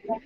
Yeah.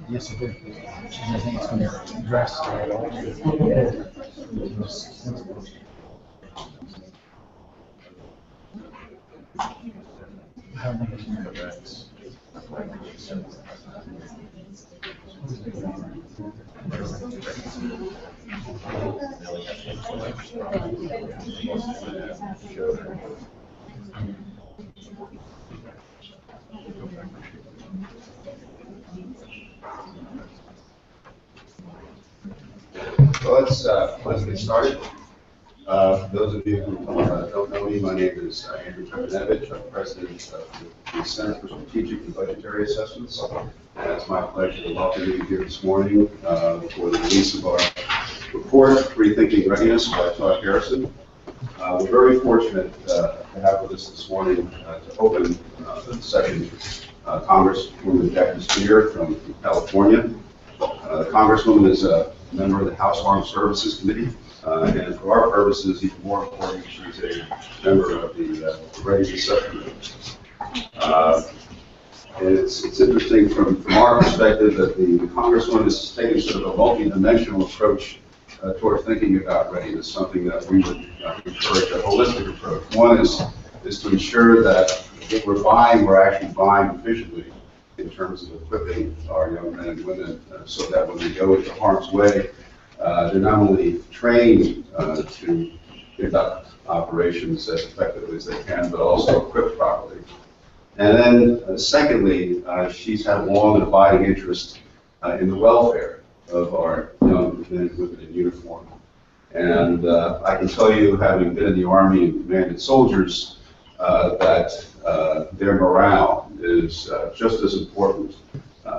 Yes, it did. And I think it's going to address how Well, let's get started. For those of you who don't know me, my name is Andrew Trepinevich. I'm president of the Center for Strategic and Budgetary Assessments. And it's my pleasure to welcome you here this morning for the release of our report, Rethinking Readiness by Todd Harrison. We're very fortunate to have with us this morning to open the session Congresswoman Jackie Speier from California. The Congresswoman is a member of the House Armed Services Committee, and for our purposes, even more important, she's a member of the Readiness Subcommittee. And it's interesting from our perspective that the Congresswoman is taking sort of a multi-dimensional approach toward thinking about readiness, something that we would encourage a holistic approach. One is to ensure that if we're buying, we're actually buying efficiently in terms of equipping our young men and women so that when they go into harm's way, they're not only trained to conduct operations as effectively as they can, but also equipped properly. And then secondly, she's had a long and abiding interest in the welfare of our young men and women in uniform. And I can tell you, having been in the Army and commanded soldiers, that their morale is just as important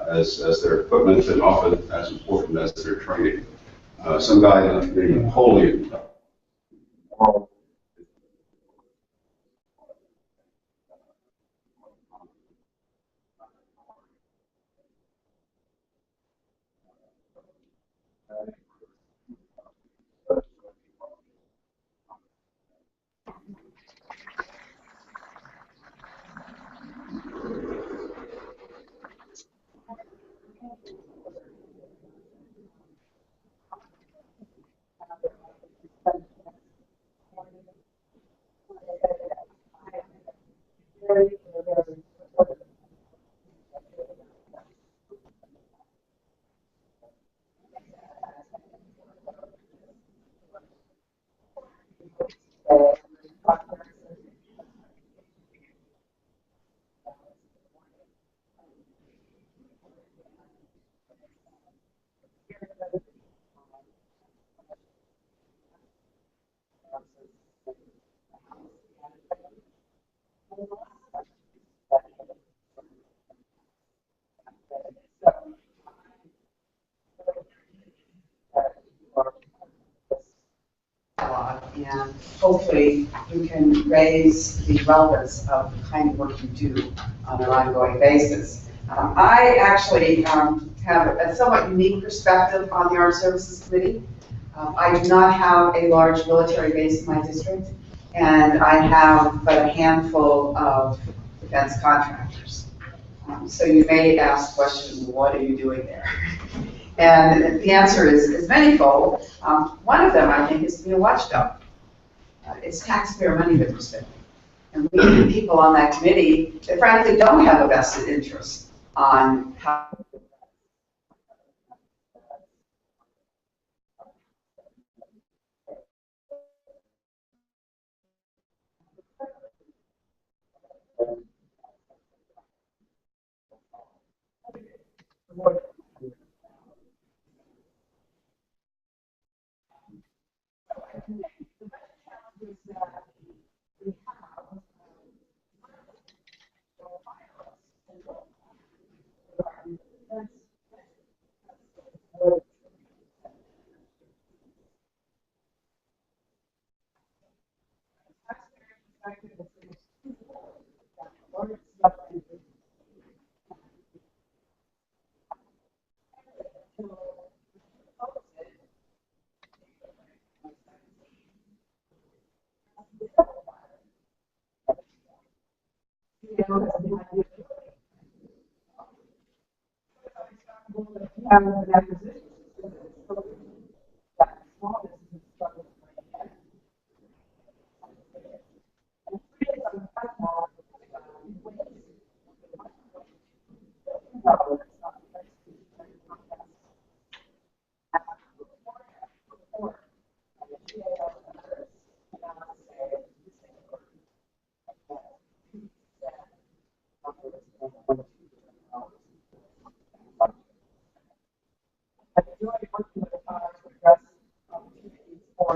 as their equipment, and often as important as their training. Some guy named Napoleon. And hopefully you can raise the relevance of the kind of work you do on an ongoing basis. I actually have a somewhat unique perspective on the Armed Services Committee. I do not have a large military base in my district, and I have but a handful of defense contractors. So you may ask the question, what are you doing there? And the answer is manifold. One of them, I think, is to be a watchdog. It's taxpayer money that we're spending. And we need people on that committee that frankly don't have a vested interest on how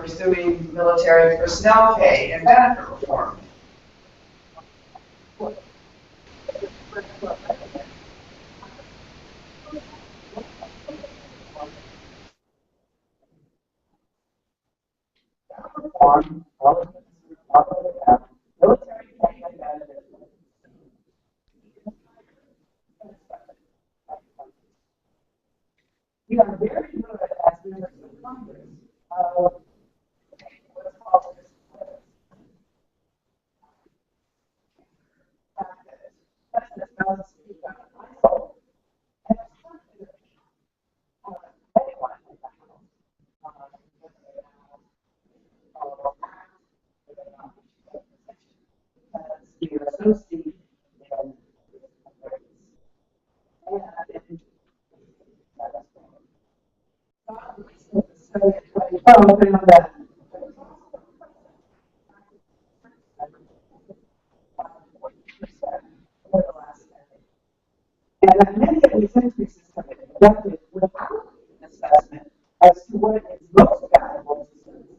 pursuing military personnel pay and benefit reform. We are very good as members of Congress of what's called President doesn't speak on ISIL. And it's something that anyone in the House, we are so steeped in and that many of these increases have been conducted without an assessment as to what is most valuable to citizens.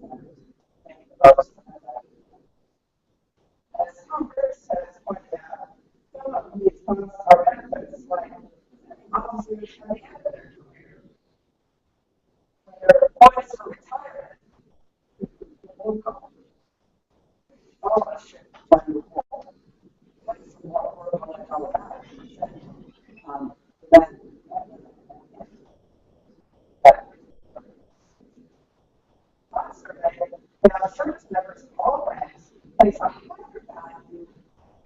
all of us should wonder what's what we're going to talk about. Service members of all ranks place a higher value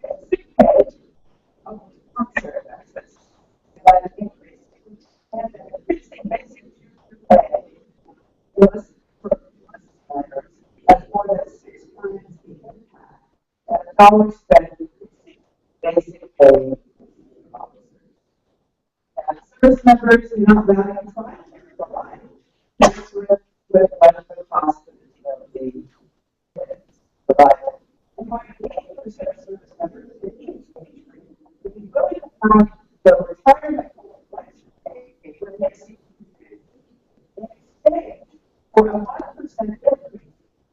in sick pay of conservative benefits by increasing and increasing basic pay was for members as more than 6 times the impact that a dollar spent increasing basic pay of officers. And service members do not value trying to provide with the cost of the provider. And more than 80% of service members in each age group would be willing to find the retirement collection pay if it makes it in exchange for a 1% increase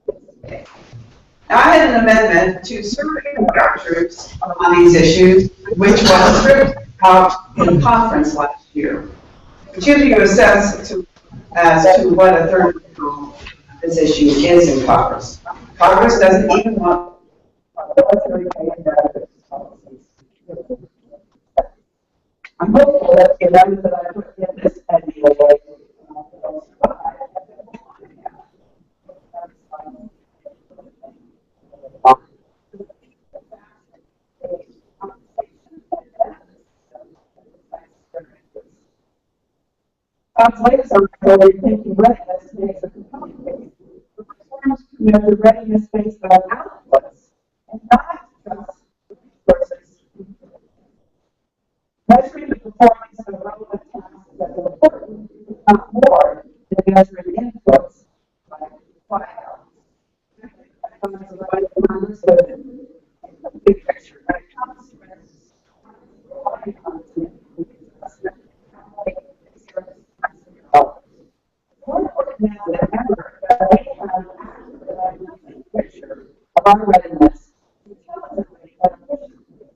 in pay. Now, I had an amendment to survey groups on these issues, which was approved in conference last year. Which gives you a sense as to what a third of this issue is in Congress. Congress doesn't even want military pay and benefits policies. I'm hopeful that the amendment that I put in this NDA will survive. Todd's latest article, Rethinking Readiness, makes a compelling case for reforms to measure readiness based on outputs and not just resources. Measuring the performance of relevant tasks that's important, if not more, than measuring inputs like file. I find it's right in Congress with the big picture, but it comes with more important now than ever that we have an accurate picture of our readiness intelligently and efficiently.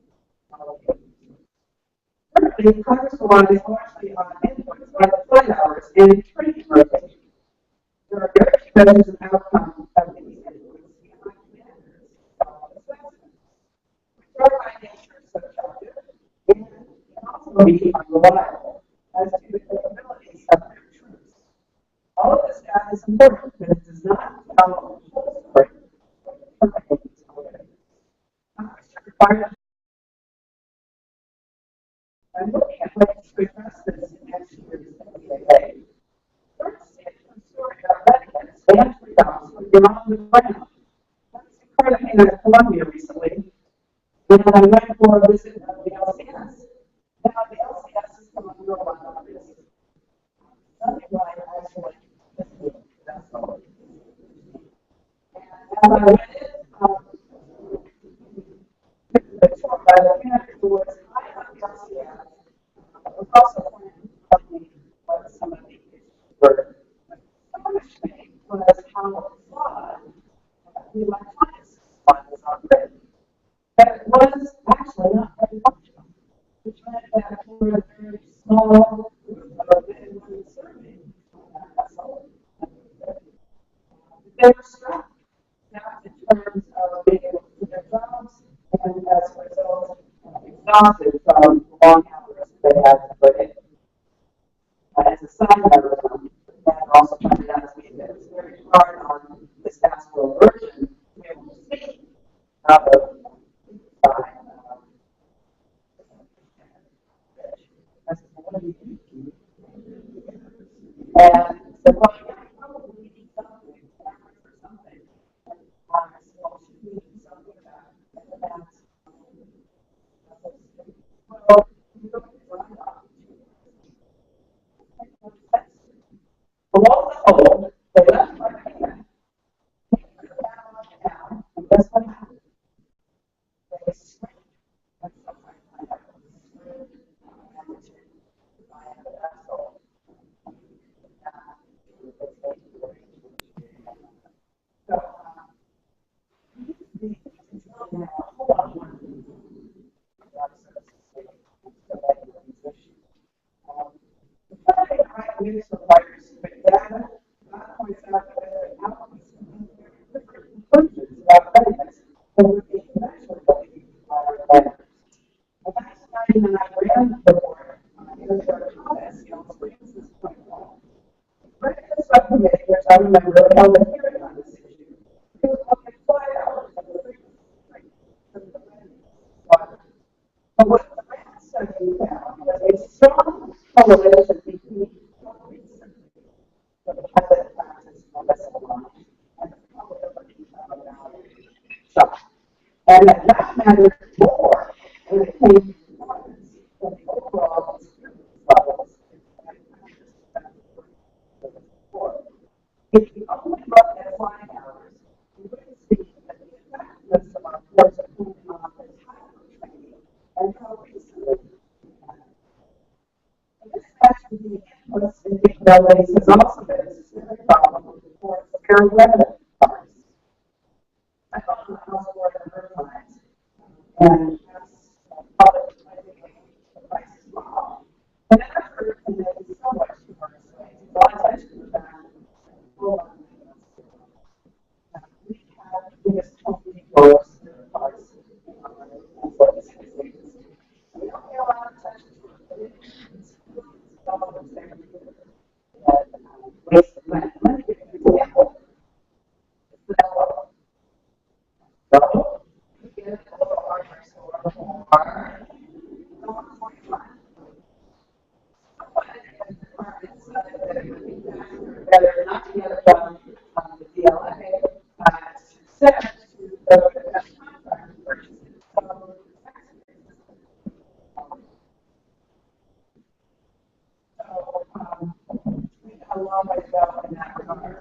Currently, Congress relies largely on inputs like flight hours and training rotation. There are very few measures of outcome of these inputs behind standards of assessment, which are by nature subjective and can also be unreliable as to the capabilities of their troops. All of this data is important, but it does not tell the whole story of the company's. Congress requires. I'm looking at ways to address this in next year's CSBA. First, it's a story about readiness and freedoms when you're on the ground. I was in Cartagena, Colombia recently, and I went for a visit of the LCS. Now, the LCS is coming to a lot of this. Something like actually, that's all. And as I went in, the tour by the manager who was high on the LCS, was also pointing to me what some of the issues were. Astonishing was how flawed the electronics was already. That it was actually not very functional, which meant that for a very small group of anyone serving that vessel, they were strapped in terms of being able to do their jobs, and as a result, exhausted from long hours they had to put in. As a side note, that also pointed out to me that it's very hard on this pastoral version to be able to see how the and so, well, yeah, I probably need something, for something. And so should we do something about it? And that's, well, you don't get run off. Below the hole, they left my hand. They put it down, and guess what happened? I remember I held a hearing on this issue. It was only 5 hours. But what the grant study found was a strong correlation between the habit practice of medicine and the probability of a shock. And that mattered more when it came to performance than the overall experience levels. If you only look at flying hours, you would see that the effectiveness of our course depended on the type of training and how recently we had it. And this match with the inputs and capabilities has also been a systemic problem for very relevant parts. I thought the House Board of Oversight and public the price is wrong. And an effort to make so much more to draw attention to the fact that we have the biggest company growth parts in our agency. We don't pay a lot of attention to it, but it's dollars every year that waste of money. Let me give you an example. So, you get a little hardware store for whether not to get it from the DLA set to go to the contract purchase. So, we have a long way to go in that regard.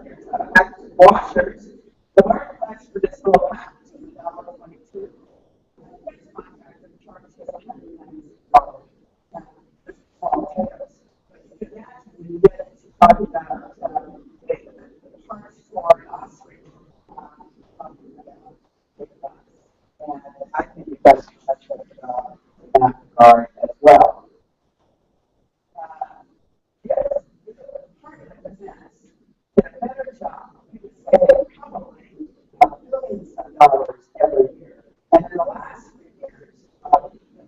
Active washers. The marketplace for this little package is $1.22. This contract charges $196. This is all potatoes. But you can actually get to talk about the charge for us. And I think you've done such a job in that regard as well. Yes, part of the business did a better job. You would say probably billions of dollars every year. And in the last 3 years, the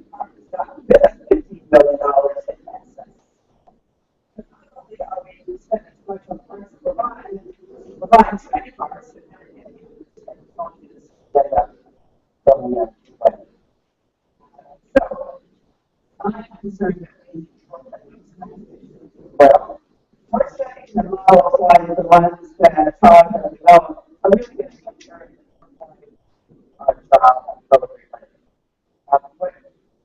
department's gotten $15 billion in assets. But not only are we spending too much on parts of we're buying too many parts and functions that are going up. So, I'm concerned that we well, we're studying the models like the ones that Todd has developed. I'm really going to compare it our job and program.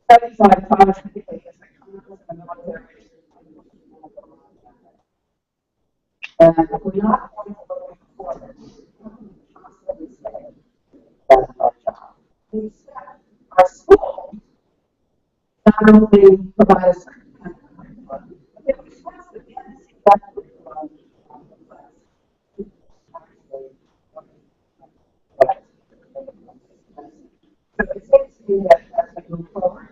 Studies like Todd's indicate as the Congress and the military and if we're not going to look for it, we constantly say that's our job. Instead, our school not only provide a certain kind of curriculum, but they were supposed to see that curriculum on the class. So it seems to me that as we move forward,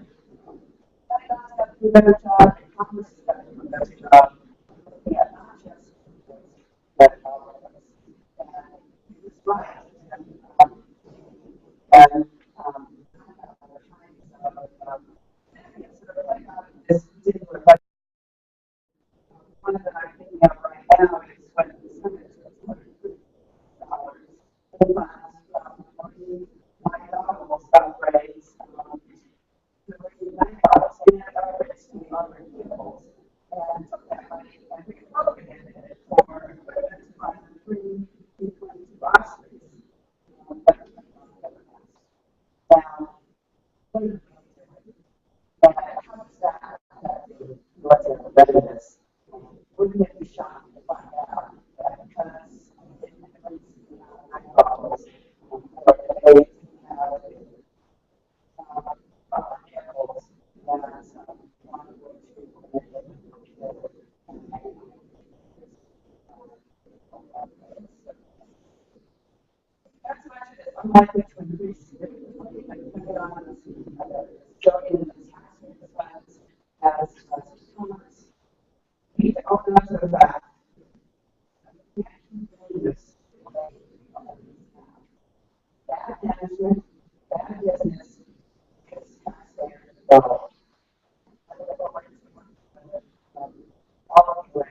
I have to do a better job, and Congress has got to do a better job. Yeah, not just that and it's right. And this particular budget, one that I'm thinking of right now is when the Senate is $150 in funds from my daughter will stop raise $9 and upgrades to the other vehicles and took that money and reappropriated it for equipment to fund the 3 B-22 Ospreys. Now, what are we doing? And how does that affect what's in the readiness? Wouldn't it be shocking to find out that because it includes $9 for the 8 vehicles that one of which that's much of it. Unlikely to increase significantly and put it on in the tax funds as Congress. We need to open up to the fact that we can't do this. Bad management, bad business, is taxpayer dollars. All of you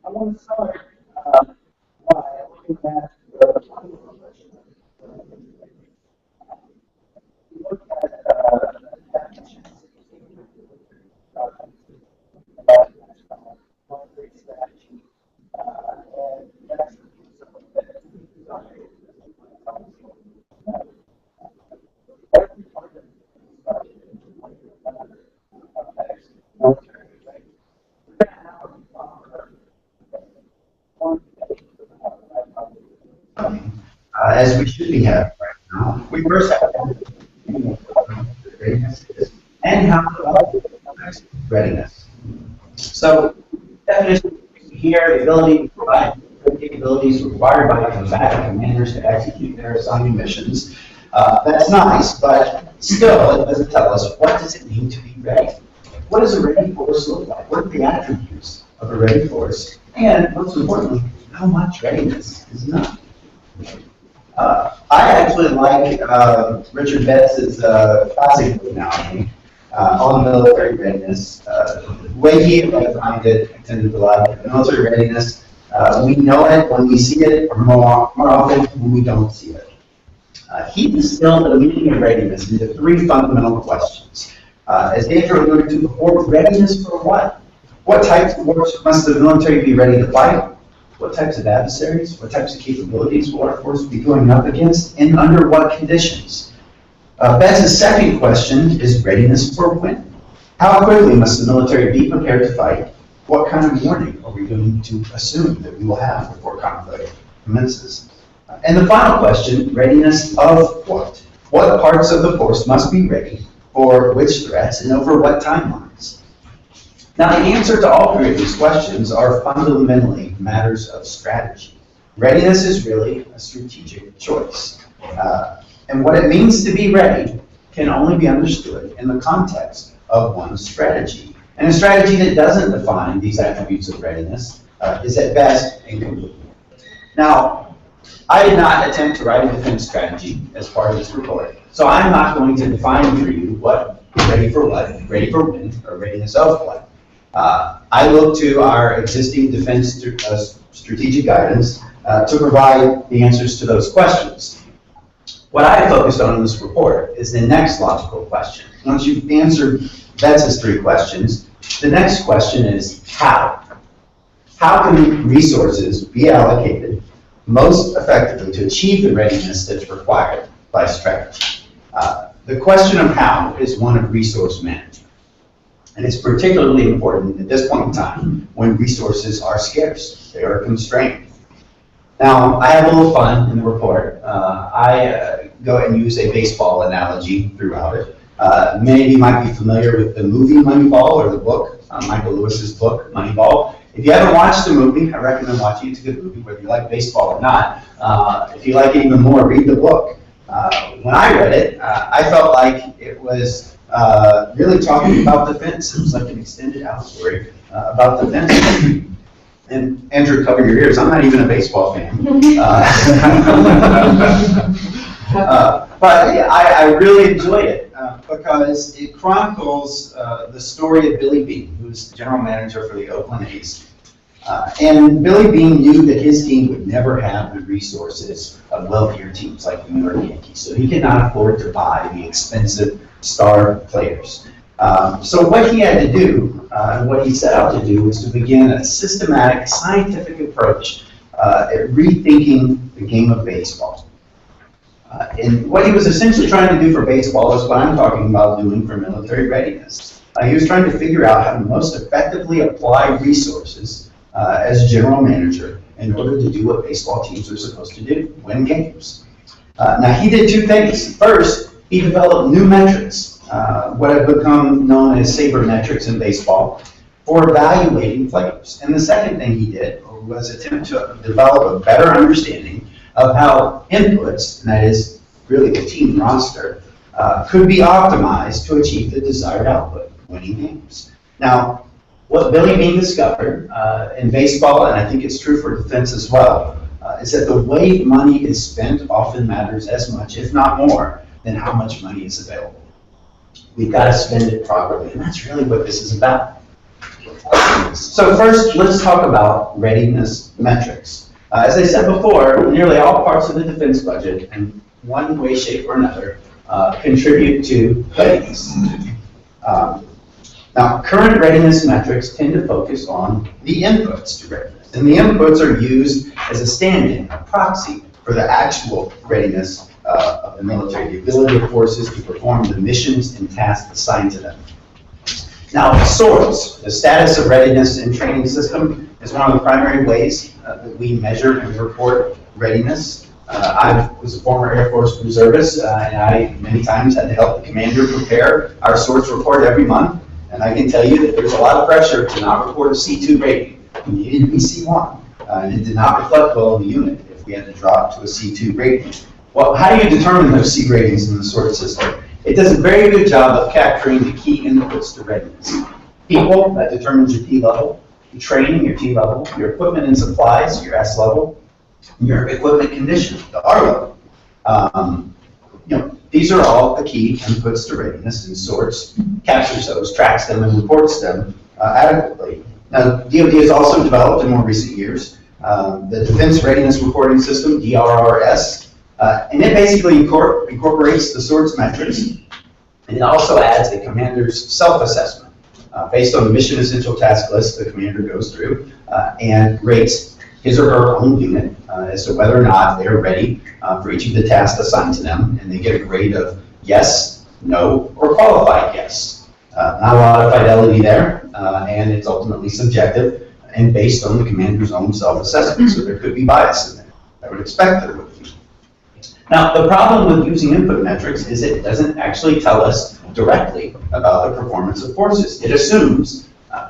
I want to start by looking at the look at definitions. Monetary strategy, and that's every part of as we should be having right now. We first have readiness and how to develop readiness. So, definition here, the ability to provide capabilities required by combatant commanders to execute their assigned missions. That's nice, but still, it doesn't tell us what does it mean to be ready. What does a ready force look like? What are the attributes of a ready force? And most importantly, how much readiness is enough? I actually like Richard Betts' classic analogy on military readiness. The way he defined it, I tended to like military readiness. We know it when we see it, or more often when we don't see it. He distilled the meaning of readiness into three fundamental questions. As Andrew alluded to before, readiness for what? What types of wars must the military be ready to fight? What types of adversaries, what types of capabilities will our force be going up against, and under what conditions? Betts' second question is readiness for when? How quickly must the military be prepared to fight, What kind of warning are we going to assume that we will have before conflict commences? And the final question, readiness of what? What parts of the force must be ready for which threats and over what timelines? Now, the answer to all three of these questions are fundamentally matters of strategy. Readiness is really a strategic choice. And what it means to be ready can only be understood in the context of one's strategy. And a strategy that doesn't define these attributes of readiness is at best incomplete. Now, I did not attempt to write a defense strategy as part of this report, so I'm not going to define for you what ready for what, ready for when, or readiness of what. I look to our existing defense strategic guidance to provide the answers to those questions. What I focused on in this report is the next logical question. Once you've answered Betts' three questions, the next question is how? How can resources be allocated most effectively to achieve the readiness that's required by strategy? The question of how is one of resource management. And it's particularly important at this point in time when resources are scarce, they are constrained. Now, I have a little fun in the report. I go and use a baseball analogy throughout it. Many of you might be familiar with the movie Moneyball or the book, Michael Lewis's book, Moneyball. If you haven't watched the movie, I recommend watching it. It's a good movie, whether you like baseball or not. If you like it even more, read the book. When I read it, I felt like it was really talking about defense. It was like an extended allegory about defense. And Andrew, cover your ears. I'm not even a baseball fan. But yeah, I really enjoyed it because it chronicles the story of Billy Beane, who's the general manager for the Oakland A's. And Billy Beane knew that his team would never have the resources of wealthier teams like the New York Yankees, so he could not afford to buy the expensive star players. So what he had to do, and what he set out to do, was to begin a systematic, scientific approach at rethinking the game of baseball. And what he was essentially trying to do for baseball is what I'm talking about doing for military readiness. He was trying to figure out how to most effectively apply resources as general manager in order to do what baseball teams are supposed to do, win games. Now, he did two things. First, he developed new metrics, what have become known as sabermetrics in baseball, for evaluating players. And the second thing he did was attempt to develop a better understanding of how inputs, and that is really the team roster, could be optimized to achieve the desired output, winning games. Now, what Billy Beane discovered in baseball, and I think it's true for defense as well, is that the way money is spent often matters as much, if not more, than how much money is available. We've got to spend it properly, and that's really what this is about. So first, let's talk about readiness metrics. As I said before, nearly all parts of the defense budget, in one way, shape, or another, contribute to readiness. Now, current readiness metrics tend to focus on the inputs to readiness, and the inputs are used as a stand-in, a proxy for the actual readiness of the military, the ability of forces to perform the missions and tasks assigned to them. Now, SOARS, the status of readiness and training system, is one of the primary ways that we measure and report readiness. I was a former Air Force reservist, and I many times had to help the commander prepare our SOARS report every month. And I can tell you that there's a lot of pressure to not report a C2 rating. We needed to be C1, and it did not reflect well in the unit if we had to drop to a C2 rating. Well, how do you determine those C ratings in the SOARS system? It does a very good job of capturing the key inputs to readiness. People, that determines your P level. Your training, your T level. Your equipment and supplies, your S level. Your equipment condition, the R level. These are all the key inputs to readiness, and SOARS captures those, tracks them, and reports them adequately. Now, DoD has also developed in more recent years the Defense Readiness Reporting System, DRRS, and it basically incorporates the SOARS metrics, and it also adds a commander's self-assessment based on the mission essential task list the commander goes through and rates his or her own unit as to whether or not they're ready for each of the tasks assigned to them, and they get a grade of yes, no, or qualified yes. Not a lot of fidelity there, and it's ultimately subjective and based on the commander's own self-assessment, so there could be bias in there. I would expect there would be. Now, the problem with using input metrics is it doesn't actually tell us directly about the performance of forces. It assumes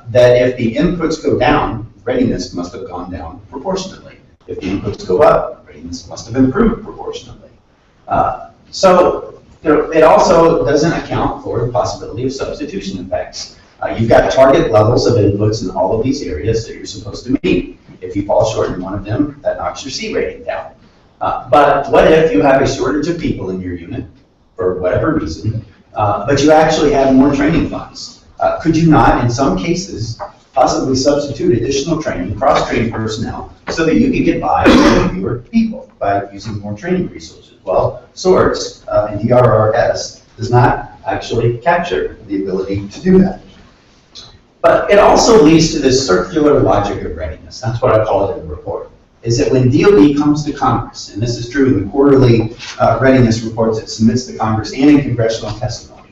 that if the inputs go down, readiness must have gone down proportionately. If the inputs go up, readiness must have improved proportionately. So it also doesn't account for the possibility of substitution effects. You've got target levels of inputs in all of these areas that you're supposed to meet. If you fall short in one of them, that knocks your C rating down. But what if you have a shortage of people in your unit, for whatever reason, but you actually have more training funds? Could you not, in some cases, possibly substitute additional training, cross-train personnel, so that you could get by with fewer people by using more training resources? Well, SORTS and DRRS does not actually capture the ability to do that. But it also leads to this circular logic of readiness. That's what I call it in the report. Is that when DoD comes to Congress, and this is true in the quarterly readiness reports it submits to Congress and in congressional testimony,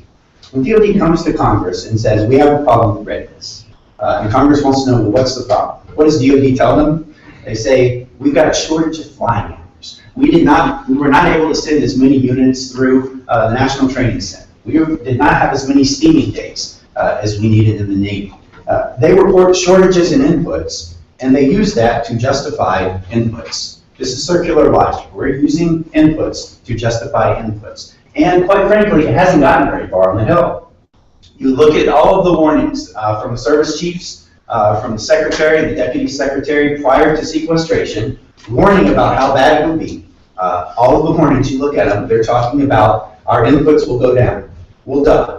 when DoD comes to Congress and says, we have a problem with readiness, and Congress wants to know, well, what's the problem? What does DoD tell them? They say, we've got a shortage of flying hours. We were not able to send as many units through the National Training Center. We did not have as many steaming days as we needed in the Navy. They report shortages in inputs, and they use that to justify inputs. This is circular logic. We're using inputs to justify inputs. And quite frankly, it hasn't gotten very far on the Hill. You look at all of the warnings from the service chiefs, from the secretary and the deputy secretary prior to sequestration, warning about how bad it would be. All of the warnings, you look at them, they're talking about our inputs will go down. Well, duh.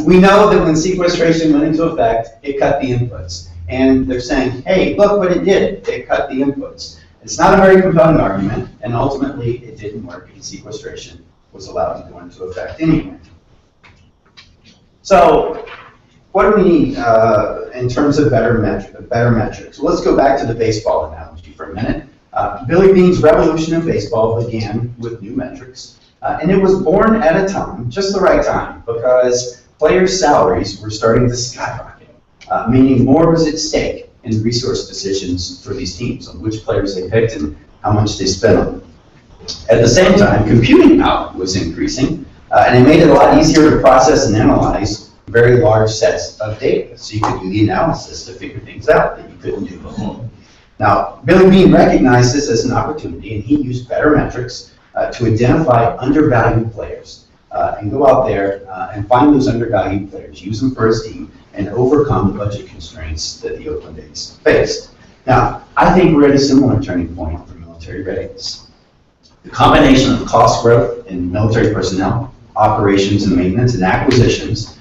we know that when sequestration went into effect, it cut the inputs. And they're saying, hey, look what it did. It cut the inputs. It's not a very compelling argument, and ultimately it didn't work, and sequestration was allowed to go into effect anyway. So what do we need in terms of better metrics? Well, let's go back to the baseball analogy for a minute. Billy Beane's revolution in baseball began with new metrics, and it was born at a time, just the right time, because players' salaries were starting to skyrocket. Meaning more was at stake in resource decisions for these teams on which players they picked and how much they spent on them. At the same time, computing power was increasing, and it made it a lot easier to process and analyze very large sets of data. So you could do the analysis to figure things out that you couldn't do before. Now, Billy Beane recognized this as an opportunity, and he used better metrics to identify undervalued players and go out there and find those undervalued players, use them for his team, and overcome the budget constraints that the Oakland A's faced. Now, I think we're at a similar turning point for military readiness. The combination of cost growth in military personnel, operations and maintenance and acquisitions,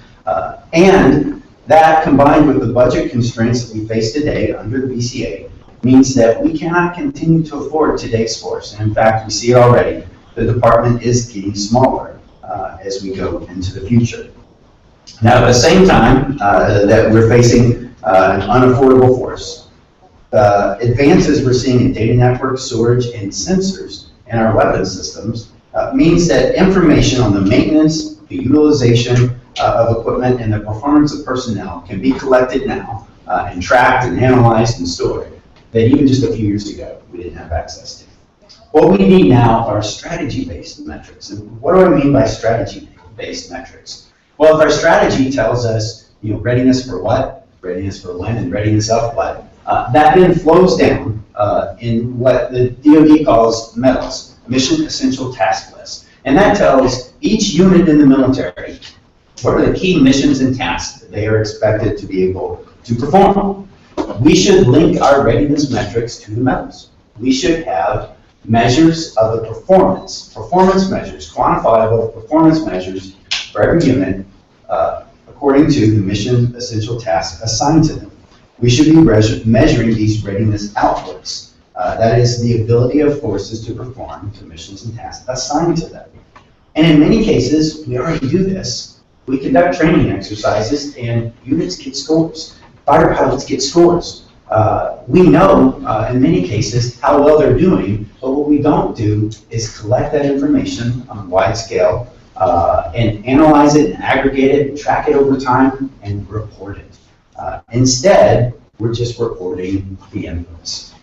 and that combined with the budget constraints that we face today under the BCA means that we cannot continue to afford today's force. And in fact, we see it already. The department is getting smaller as we go into the future. Now, at the same time that we're facing an unaffordable force, advances we're seeing in data networks, storage, and sensors in our weapon systems means that information on the maintenance, the utilization of equipment, and the performance of personnel can be collected now and tracked and analyzed and stored that even just a few years ago we didn't have access to. What we need now are strategy-based metrics. And what do I mean by strategy-based metrics? Well, if our strategy tells us, readiness for what, readiness for when, and readiness of what, that then flows down in what the DoD calls METLS, Mission Essential Task List. And that tells each unit in the military what are the key missions and tasks that they are expected to be able to perform. We should link our readiness metrics to the METLS. We should have measures of the performance measures, quantifiable performance measures for every unit according to the mission essential tasks assigned to them. We should be measuring these readiness outputs. That is the ability of forces to perform the missions and tasks assigned to them. And in many cases, we already do this. We conduct training exercises and units get scores. Fighter pilots get scores. We know in many cases how well they're doing, but what we don't do is collect that information on a wide scale and analyze it and aggregate it, track it over time, and report it. Instead, we're just reporting the inputs.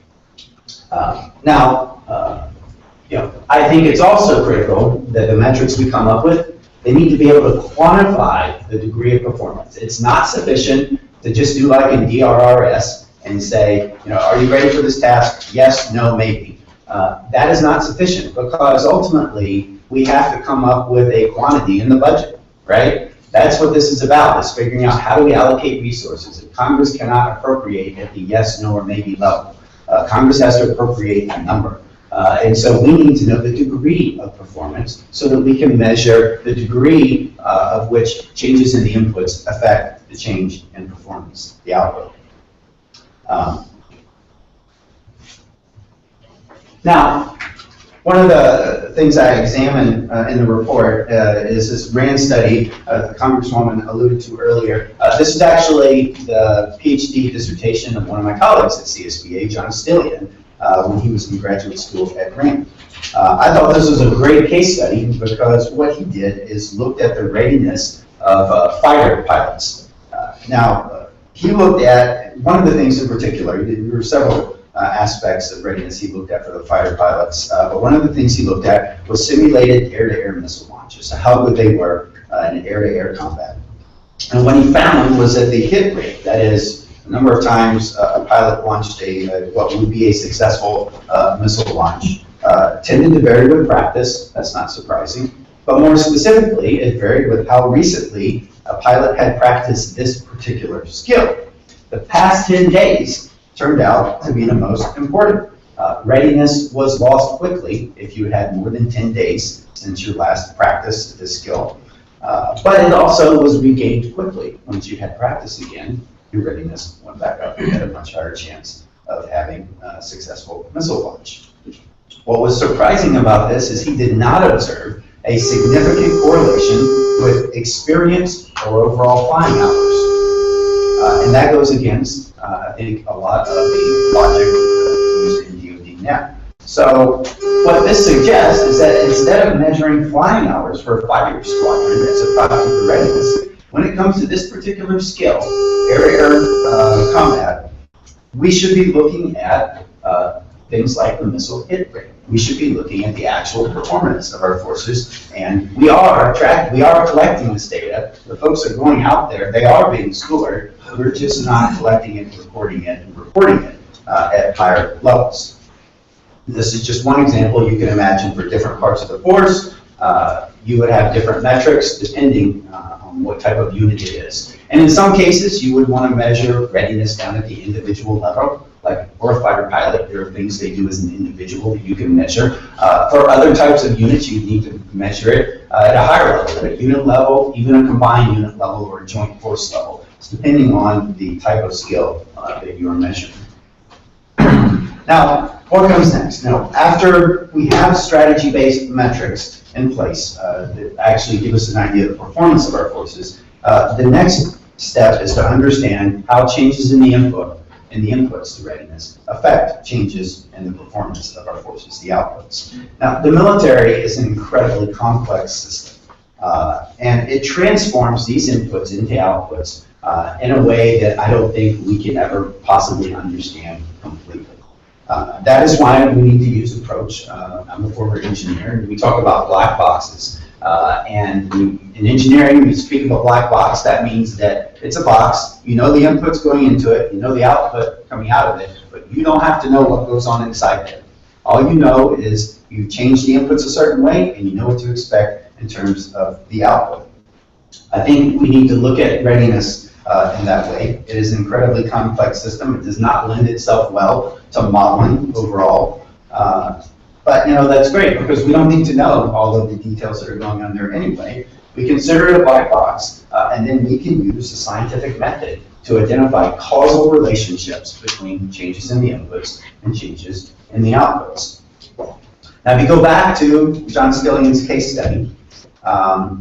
I think it's also critical that the metrics we come up with, they need to be able to quantify the degree of performance. It's not sufficient to just do like in DRRS and say, are you ready for this task? Yes, no, maybe. That is not sufficient because ultimately we have to come up with a quantity in the budget, right? That's what this is about, is figuring out how do we allocate resources. And Congress cannot appropriate at the yes, no, or maybe level. Congress has to appropriate a number. And so we need to know the degree of performance so that we can measure the degree of which changes in the inputs affect the change in performance, the output. Now, one of the things I examined in the report is this RAND study the Congresswoman alluded to earlier. This is actually the PhD dissertation of one of my colleagues at CSBA, John Stillian, when he was in graduate school at RAND. I thought this was a great case study because what he did is looked at the readiness of fighter pilots. He looked at one of the things in particular. There were several aspects of readiness he looked at for the fighter pilots, but one of the things he looked at was simulated air-to-air missile launches, so how good they were in air-to-air combat. And what he found was that the hit rate, that is, the number of times a pilot launched what would be a successful missile launch, tended to vary with practice. That's not surprising. But more specifically, it varied with how recently a pilot had practiced this particular skill. The past 10 days turned out to be the most important. Readiness was lost quickly if you had more than 10 days since your last practice this skill. But it also was regained quickly. Once you had practice again, your readiness went back up. You had a much higher chance of having a successful missile launch. What was surprising about this is he did not observe a significant correlation with experience or overall flying hours. And that goes against, I think, a lot of the logic used in DoD now. So what this suggests is that instead of measuring flying hours for a fighter squadron as a proxy for readiness, when it comes to this particular skill, air-to-air combat, we should be looking at things like the missile hit rate. We should be looking at the actual performance of our forces, and we are collecting this data. The folks are going out there, they are being scored. We're just not collecting it, reporting it at higher levels. This is just one example. You can imagine for different parts of the force, you would have different metrics depending on what type of unit it is. And in some cases, you would want to measure readiness down at the individual level. Like for a fighter pilot, there are things they do as an individual that you can measure. For other types of units, you need to measure it at a higher level, at a unit level, even a combined unit level or a joint force level. It's depending on the type of skill that you are measuring. Now, what comes next? Now, after we have strategy-based metrics in place that actually give us an idea of the performance of our forces, the next step is to understand how changes in the input and the inputs to readiness affect changes in the performance of our forces, the outputs. Now, the military is an incredibly complex system, and it transforms these inputs into outputs in a way that I don't think we can ever possibly understand completely. That is why we need to use approach. I'm a former engineer, and we talk about black boxes. In engineering, we speak of a black box. That means that it's a box. You know the inputs going into it. You know the output coming out of it. But you don't have to know what goes on inside there. All you know is you change the inputs a certain way, and you know what to expect in terms of the output. I think we need to look at readiness in that way. It is an incredibly complex system. It does not lend itself well to modeling overall. But that's great because we don't need to know all of the details that are going on there anyway. We consider it a black box, and then we can use a scientific method to identify causal relationships between changes in the inputs and changes in the outputs. Now, if you go back to John Skillian's case study,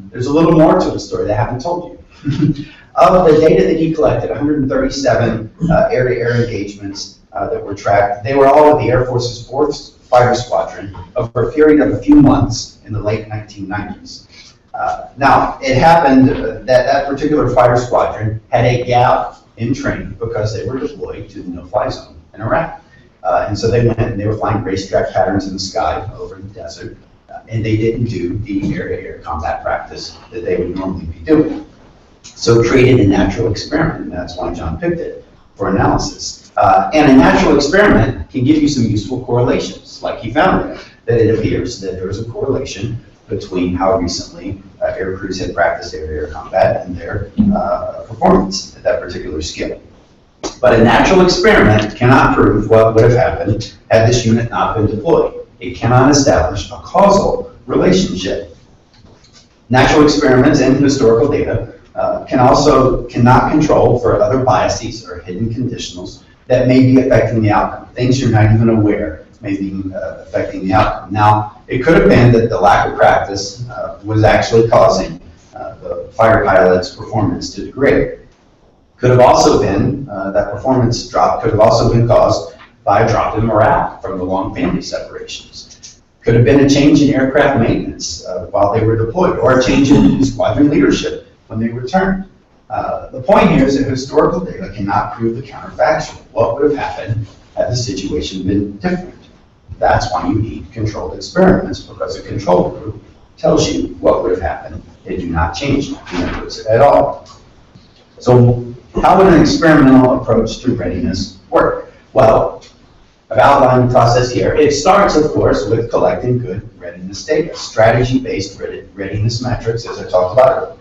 there's a little more to the story that I haven't told you. Of the data that he collected, 137 air-to-air engagements that were tracked, they were all with the Air Force's 4th Fighter Squadron over a period of a few months in the late 1990s. Now, it happened that that particular fighter squadron had a gap in training because they were deployed to the no-fly zone in Iraq. And so they went and they were flying racetrack patterns in the sky over the desert, and they didn't do the air-to-air combat practice that they would normally be doing. So it created a natural experiment, and that's why John picked it for analysis. And a natural experiment can give you some useful correlations, like he found that it appears that there is a correlation between how recently air crews had practiced air-to-air combat and their performance at that particular skill. But a natural experiment cannot prove what would have happened had this unit not been deployed. It cannot establish a causal relationship. Natural experiments and historical data cannot control for other biases or hidden conditionals that may be affecting the outcome. Things you're not even aware may be affecting the outcome. Now, it could have been that the lack of practice was actually causing the fighter pilot's performance to degrade. Could have also been, that performance drop could have also been caused by a drop in morale from the long family separations. Could have been a change in aircraft maintenance while they were deployed, or a change in squadron leadership when they returned. The point here is that historical data cannot prove the counterfactual. What would have happened had the situation been different? That's why you need controlled experiments, because a control group tells you what would have happened. They do not change the inputs at all. So how would an experimental approach to readiness work? Well, I've outlined the process here. It starts, of course, with collecting good readiness data, strategy-based readiness metrics, as I talked about earlier.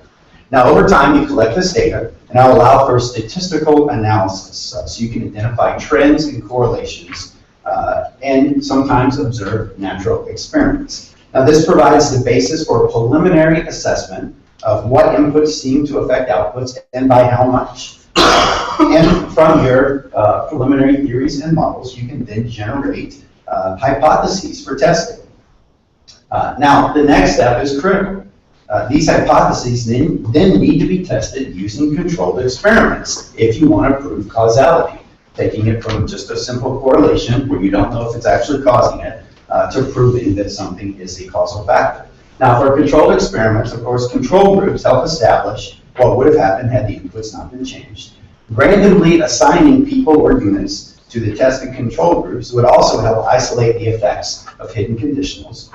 Now, over time, you collect this data, and I'll allow for statistical analysis, so you can identify trends and correlations, and sometimes observe natural experiments. Now, this provides the basis for a preliminary assessment of what inputs seem to affect outputs and by how much. And from your preliminary theories and models, you can then generate hypotheses for testing. Now, the next step is critical. These hypotheses then need to be tested using controlled experiments if you want to prove causality, taking it from just a simple correlation where you don't know if it's actually causing it to proving that something is a causal factor. Now, for controlled experiments, of course, control groups help establish what would have happened had the inputs not been changed. Randomly assigning people or units to the tested control groups would also help isolate the effects of hidden conditionals.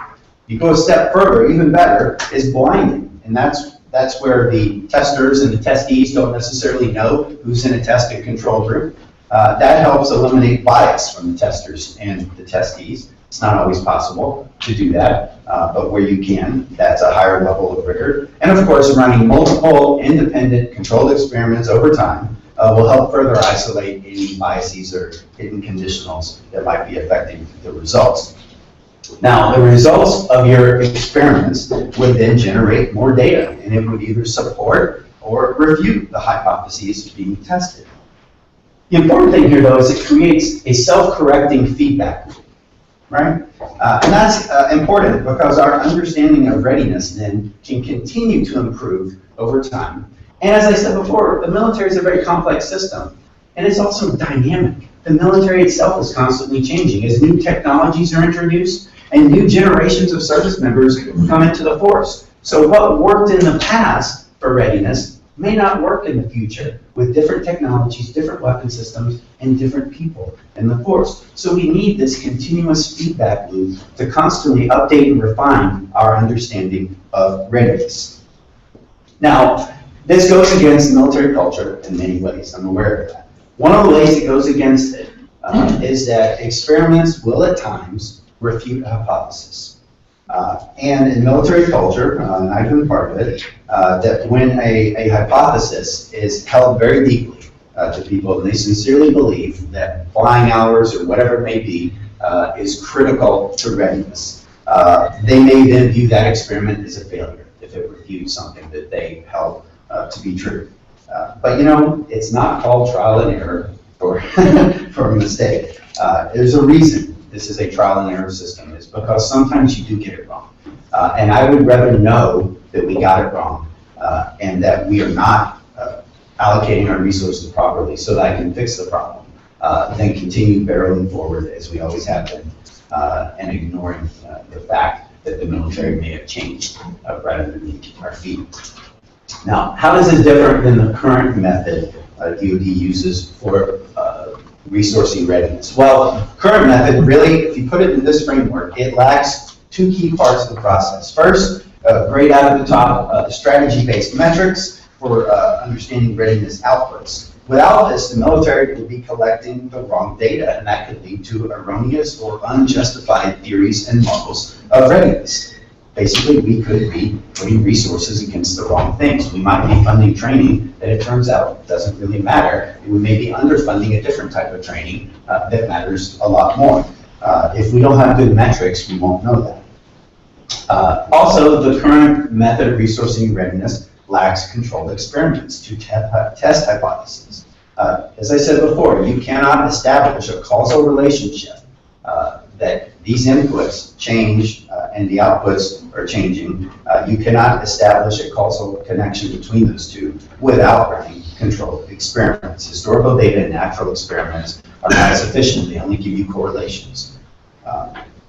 You go a step further, even better, is blinding. And that's where the testers and the testees don't necessarily know who's in a tested control group. That helps eliminate bias from the testers and the testees. It's not always possible to do that, but where you can, that's a higher level of rigor. And of course, running multiple independent controlled experiments over time will help further isolate any biases or hidden conditionals that might be affecting the results. Now, the results of your experiments would then generate more data, and it would either support or refute the hypotheses being tested. The important thing here, though, is it creates a self-correcting feedback loop, right? And that's important because our understanding of readiness then can continue to improve over time. And as I said before, the military is a very complex system, and it's also dynamic. The military itself is constantly changing as new technologies are introduced and new generations of service members come into the force. So what worked in the past for readiness may not work in the future with different technologies, different weapon systems, and different people in the force. So we need this continuous feedback loop to constantly update and refine our understanding of readiness. Now, this goes against military culture in many ways. I'm aware of that. One of the ways it goes against it is that experiments will at times refute a hypothesis. And in military culture, and I've been part of it, that when a hypothesis is held very deeply to people, and they sincerely believe that flying hours or whatever it may be is critical to readiness, they may then view that experiment as a failure if it refutes something that they held to be true. But you know, it's not called trial and error for a mistake. There's a reason this is a trial and error system. It's because sometimes you do get it wrong. And I would rather know that we got it wrong and that we are not allocating our resources properly so that I can fix the problem than continue barreling forward as we always have been and ignoring the fact that the military may have changed rather than our feet. Now, how does it differ than the current method DoD uses for resourcing readiness? Well, current method really, if you put it in this framework, it lacks two key parts of the process. First, grade out of the top, the strategy-based metrics for understanding readiness outputs. Without this, the military would be collecting the wrong data, and that could lead to erroneous or unjustified theories and models of readiness. Basically, we could be putting resources against the wrong things. We might be funding training that it turns out doesn't really matter. We may be underfunding a different type of training that matters a lot more. If we don't have good metrics, we won't know that. Also, the current method of resourcing readiness lacks controlled experiments to test hypotheses. As I said before, you cannot establish a causal relationship that these inputs change and the outputs are changing. You cannot establish a causal connection between those two without running controlled experiments. Historical data and natural experiments are not sufficient. They only give you correlations.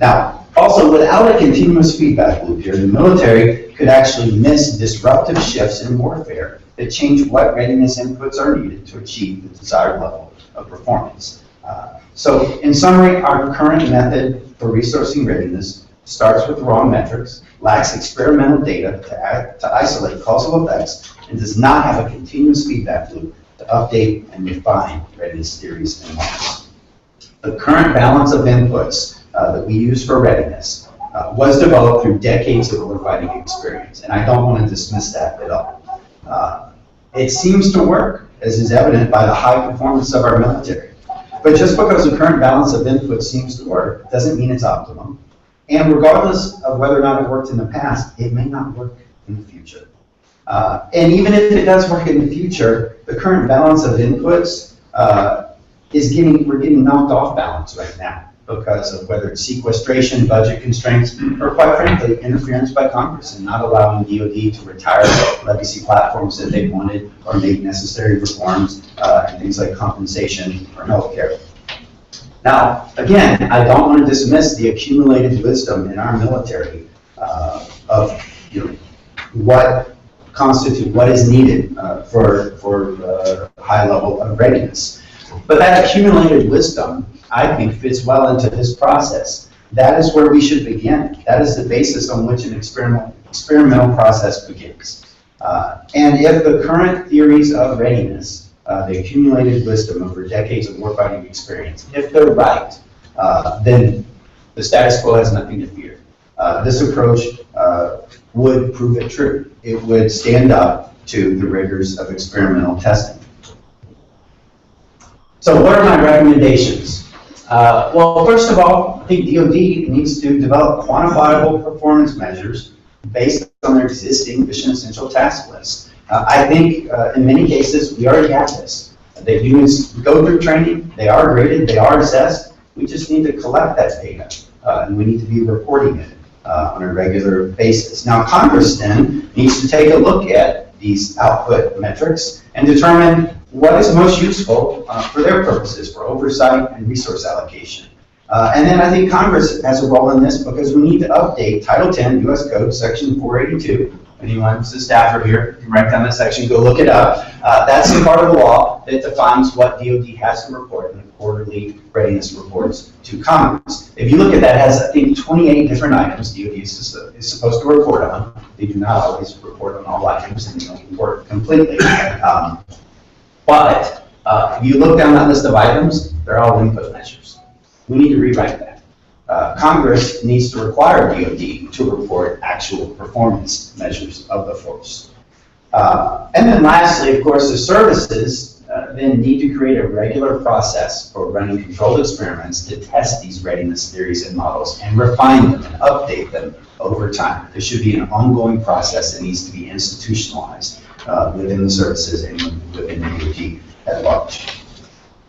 Now, also, without a continuous feedback loop here, the military could actually miss disruptive shifts in warfare that change what readiness inputs are needed to achieve the desired level of performance. So, in summary, our current method for resourcing readiness starts with the wrong metrics, lacks experimental data to isolate causal effects, and does not have a continuous feedback loop to update and refine readiness theories and models. The current balance of inputs that we use for readiness was developed through decades of warfighting experience, and I don't want to dismiss that at all. It seems to work, as is evident by the high performance of our military. But just because the current balance of inputs seems to work doesn't mean it's optimum. And regardless of whether or not it worked in the past, it may not work in the future. And even if it does work in the future, the current balance of inputs we're getting knocked off balance right now because of whether it's sequestration, budget constraints, or quite frankly, interference by Congress and not allowing DoD to retire legacy platforms that they wanted or make necessary reforms and things like compensation or healthcare. Now, again, I don't want to dismiss the accumulated wisdom in our military of what is needed for high level of readiness. But that accumulated wisdom, I think, fits well into this process. That is where we should begin. That is the basis on which an experimental process begins. And if the current theories of readiness, the accumulated wisdom over decades of warfighting experience, if they're right, then the status quo has nothing to fear. This approach would prove it true. It would stand up to the rigors of experimental testing. So what are my recommendations? Well, first of all, I think DoD needs to develop quantifiable performance measures based on their existing mission essential task lists. I think in many cases we already have this. The units go through training, they are graded, they are assessed. We just need to collect that data and we need to be reporting it on a regular basis. Now, Congress then needs to take a look at these output metrics and determine what is most useful for their purposes, for oversight and resource allocation. And then I think Congress has a role in this because we need to update Title 10 U.S. Code, Section 482. Anyone's a staffer here can write down that section, go look it up. That's the part of the law that defines what DoD has to report in the quarterly readiness reports to Congress. If you look at that, it has, I think, 28 different items DoD is supposed to report on. They do not always report on all items, and they don't report completely. But if you look down that list of items, they're all input measures. We need to rewrite that. Congress needs to require DoD to report actual performance measures of the force. And then lastly, of course, the services then need to create a regular process for running controlled experiments to test these readiness theories and models and refine them and update them over time. There should be an ongoing process that needs to be institutionalized within the services and within the DoD at large.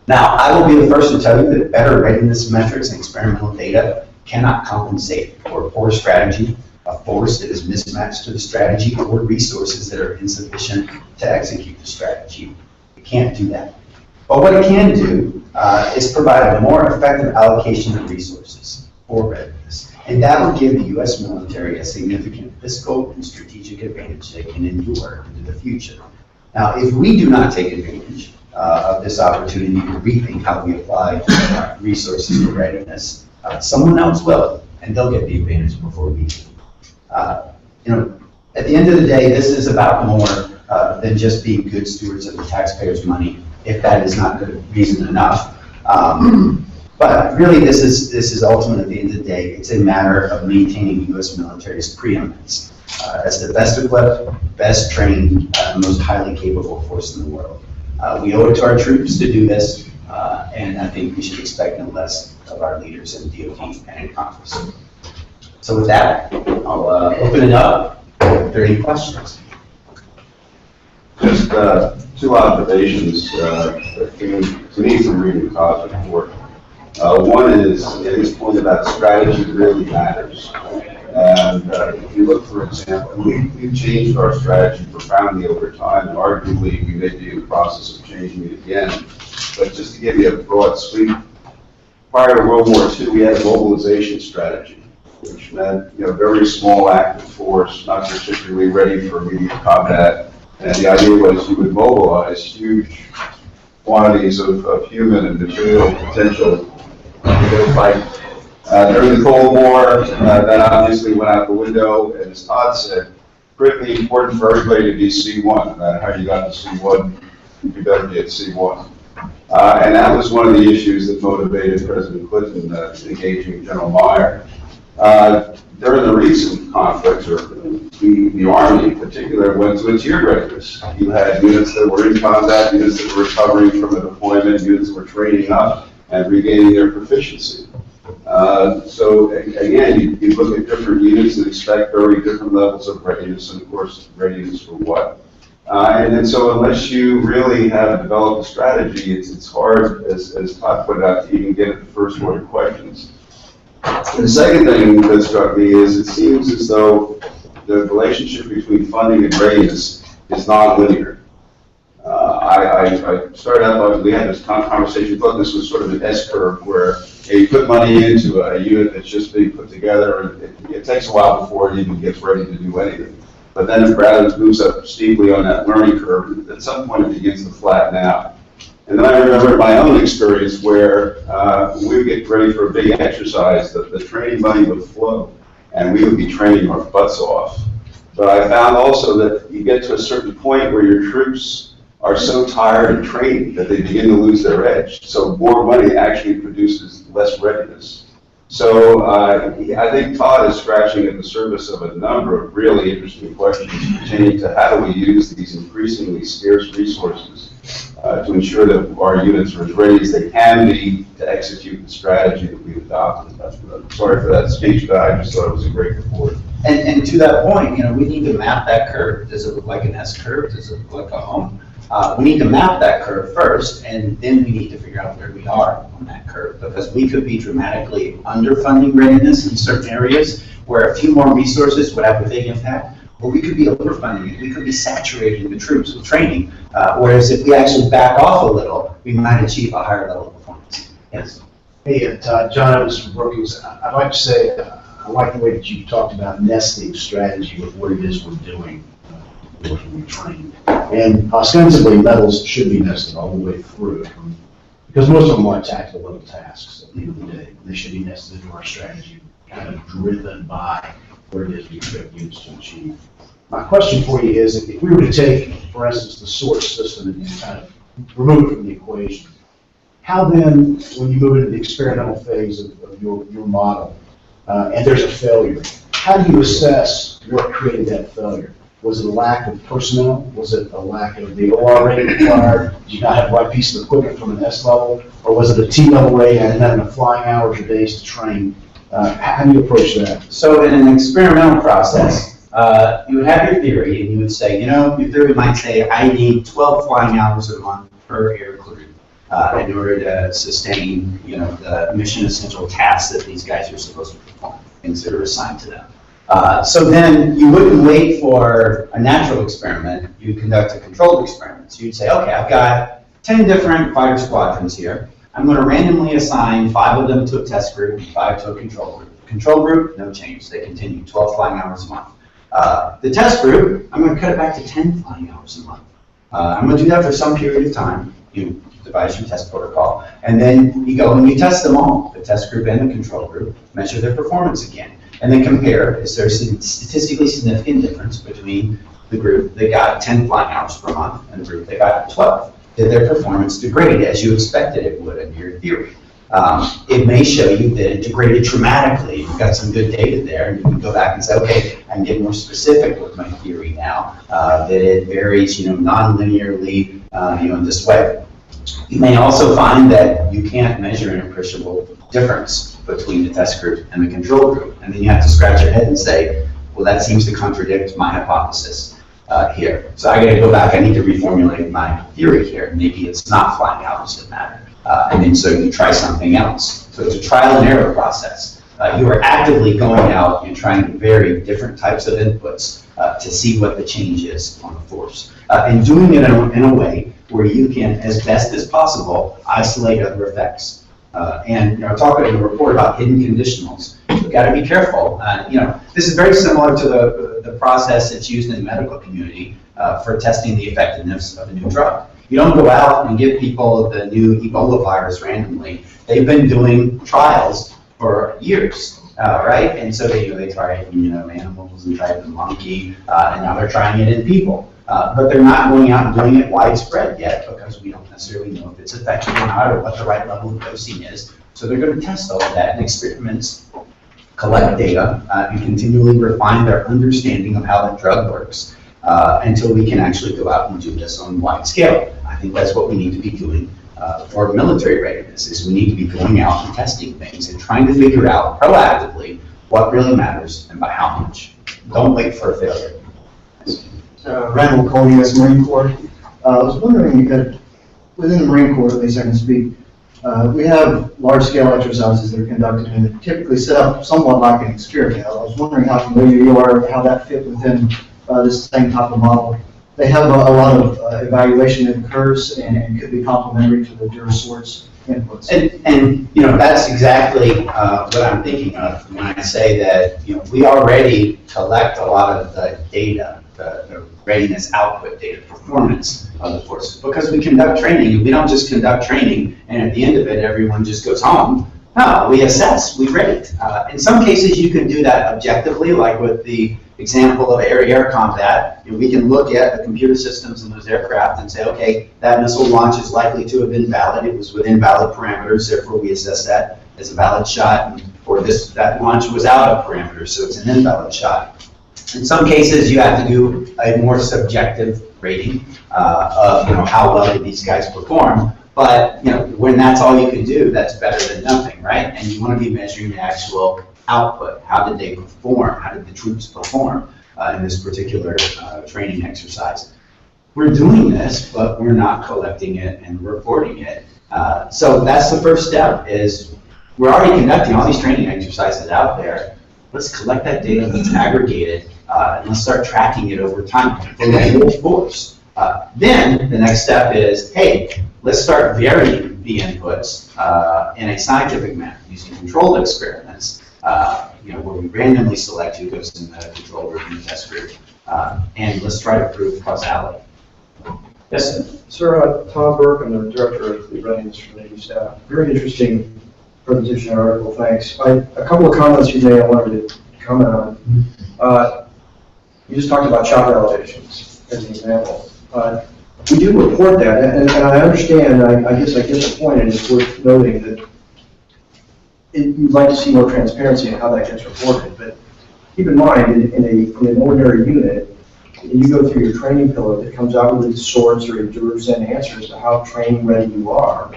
Now, I will be the first to tell you that better readiness metrics and experimental data cannot compensate for a poor strategy, a force that is mismatched to the strategy, or resources that are insufficient to execute the strategy. It can't do that. But what it can do is provide a more effective allocation of resources for readiness. And that will give the U.S. military a significant fiscal and strategic advantage they can endure into the future. Now, if we do not take advantage of this opportunity to rethink how we apply resources to readiness, someone else will, and they'll get the advantage before we do. At the end of the day, this is about more than just being good stewards of the taxpayers' money, if that is not good reason enough. But really, this is ultimately, at the end of the day, it's a matter of maintaining the U.S. military's preeminence as the best equipped, best trained, most highly capable force in the world. We owe it to our troops to do this, and I think we should expect no less of our leaders in DOD and in Congress. So with that, I'll open it up. If there are any questions? Just two observations that came to me from reading Todd's report. One is his point about strategy really matters. And if you look, for example, we've changed our strategy profoundly over time, and arguably we may be in the process of changing it again. But just to give you a broad sweep, prior to World War II, we had a mobilization strategy, which meant very small active force, not particularly ready for immediate combat. And the idea was you would mobilize huge quantities of human and material potential to go fight. During the Cold War, that obviously went out the window, and as Todd said, critically important for everybody to be C1. No matter how you got to C1, you better be at C1. And that was one of the issues that motivated President Clinton engaging General Meyer. During the recent conflicts, or the Army in particular, went to a tiered readiness. You had units that were in combat, units that were recovering from a deployment, units that were training up and regaining their proficiency. So again, you look at different units and expect very different levels of readiness, and of course, readiness for what? And then so unless you really have developed a strategy, it's hard, as Todd pointed out, to even get at the first order questions. And the second thing that struck me is it seems as though the relationship between funding and readiness is non-linear. I started out, we had this conversation, thought this was sort of an S-curve where you put money into a unit that's just being put together, and it takes a while before it even gets ready to do anything. But then it rather moves up steeply on that learning curve, at some point it begins to flatten out. And then I remember my own experience where we would get ready for a big exercise, the training money would flow, and we would be training our butts off. But I found also that you get to a certain point where your troops are so tired of training that they begin to lose their edge. So more money actually produces less readiness. So I think Todd is scratching at the surface of a number of really interesting questions pertaining to how do we use these increasingly scarce resources to ensure that our units are as ready as they can be to execute the strategy that we've adopted. Sorry for that speech, but I just thought it was a great report. And to that point, we need to map that curve. Does it look like an S curve? Does it look like a home? We need to map that curve first, and then we need to figure out where we are on that curve, because we could be dramatically underfunding readiness in certain areas where a few more resources would have a big impact, or we could be overfunding it. We could be saturating the troops with training, whereas if we actually back off a little, we might achieve a higher level of performance. Yes? Hey, Todd, John Evans from Brookings. I'd like to say I like the way that you talked about nesting strategy with what it is we're doing. We train. And ostensibly, levels should be nested all the way through, because most of them are tactical level tasks at the end of the day. They should be nested into our strategy, kind of driven by what it is we expect units to achieve. My question for you is, if we were to take, for instance, the source system and kind of remove it from the equation, how then, when you move into the experimental phase of your model, and there's a failure, how do you assess what created that failure? Was it a lack of personnel? Was it a lack of the OR rating required? Did you not have the right piece of equipment from an S level? Or was it a T level rating and not enough flying hours or days to train? How do you approach that? So in an experimental process, you would have your theory, and you would say, your theory might say, I need 12 flying hours a month per air crew in order to sustain, the mission essential tasks that these guys are supposed to perform, things that are assigned to them. So then you wouldn't wait for a natural experiment, you'd conduct a controlled experiment. So you'd say, okay, I've got 10 different fighter squadrons here. I'm going to randomly assign 5 of them to a test group and 5 to a control group. The control group, no change. They continue 12 flying hours a month. The test group, I'm going to cut it back to 10 flying hours a month. I'm going to do that for some period of time. You devise your test protocol, and then you go and you test them all, the test group and the control group, measure their performance again, and then compare, is there a statistically significant difference between the group that got 10 flying hours per month and the group that got 12? Did their performance degrade as you expected it would in your theory? It may show you that it degraded dramatically. You've got some good data there, and you can go back and say, okay, I can get more specific with my theory now, that it varies, non-linearly, in this way. You may also find that you can't measure an appreciable difference between the test group and the control group, and then you have to scratch your head and say, well, that seems to contradict my hypothesis here. So I got to go back. I need to reformulate my theory here. Maybe it's not flying hours that matter. And then so you try something else. So it's a trial and error process. You are actively going out and trying to vary different types of inputs to see what the change is on the force. And doing it in a way where you can, as best as possible, isolate other effects. And talking in the report about hidden conditionals, you've got to be careful. This is very similar to the process that's used in the medical community for testing the effectiveness of a new drug. You don't go out and give people the new Ebola virus randomly. They've been doing trials for years, right? And so they try it in animals and try it in monkey, and now they're trying it in people. But they're not going out and doing it widespread yet because we don't necessarily know if it's effective or not or what the right level of dosing is. So they're going to test all of that in experiments, collect data, and continually refine their understanding of how that drug works until we can actually go out and do this on a wide scale. I think that's what we need to be doing for military readiness, is we need to be going out and testing things and trying to figure out proactively what really matters and by how much. Don't wait for a failure. Randall Cole, U.S. Marine Corps. I was wondering, within the Marine Corps, at least I can speak, we have large-scale exercises that are conducted and they're typically set up somewhat like an experiment. I was wondering how familiar you are, how that fit within this same type of model. They have a lot of evaluation that occurs and could be complementary to the Durasort's inputs. And that's exactly what I'm thinking of when I say that we already collect a lot of the data, the readiness output data, performance of the forces, because we conduct training, and we don't just conduct training and at the end of it everyone just goes home. No, we assess, we rate. In some cases you can do that objectively, like with the example of air-to-air combat. We can look at the computer systems in those aircraft and say, okay, that missile launch is likely to have been valid. It was within valid parameters, therefore we assess that as a valid shot, or that launch was out of parameters, so it's an invalid shot. In some cases, you have to do a more subjective rating of how well did these guys perform. But when that's all you can do, that's better than nothing, right? And you want to be measuring the actual output. How did they perform? How did the troops perform in this particular training exercise? We're doing this, but we're not collecting it and reporting it. So that's the first step. Is we're already conducting all these training exercises out there. Let's collect that data. Let's aggregate it. And let's start tracking it over time for the whole force. Then the next step is, hey, let's start varying the inputs in a scientific manner using controlled experiments, where we randomly select who goes in the control group and the test group, and let's try to prove causality. Yes, sir. Sir, Tom Burke, I'm the director of the Readiness for Navy Staff. Very interesting presentation and article, thanks. A couple of comments you made I wanted to comment on. You just talked about shot validations as an example. We do report that, and I understand, I guess I get the point, and it's worth noting that you'd like to see more transparency in how that gets reported, but keep in mind, in an ordinary unit, and you go through your training pillar that comes out with sorts or endures and answers to how training ready you are.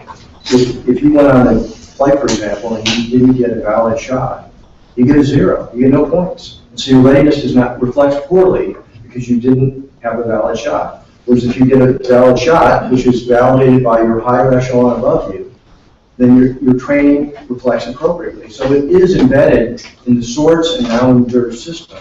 If you went on a flight, for example, and you didn't get a valid shot, you get a 0, you get no points. So your readiness does not reflect poorly because you didn't have a valid shot. Whereas if you get a valid shot, which is validated by your higher echelon above you, then your training reflects appropriately. So it is embedded in the sorts and now in your system.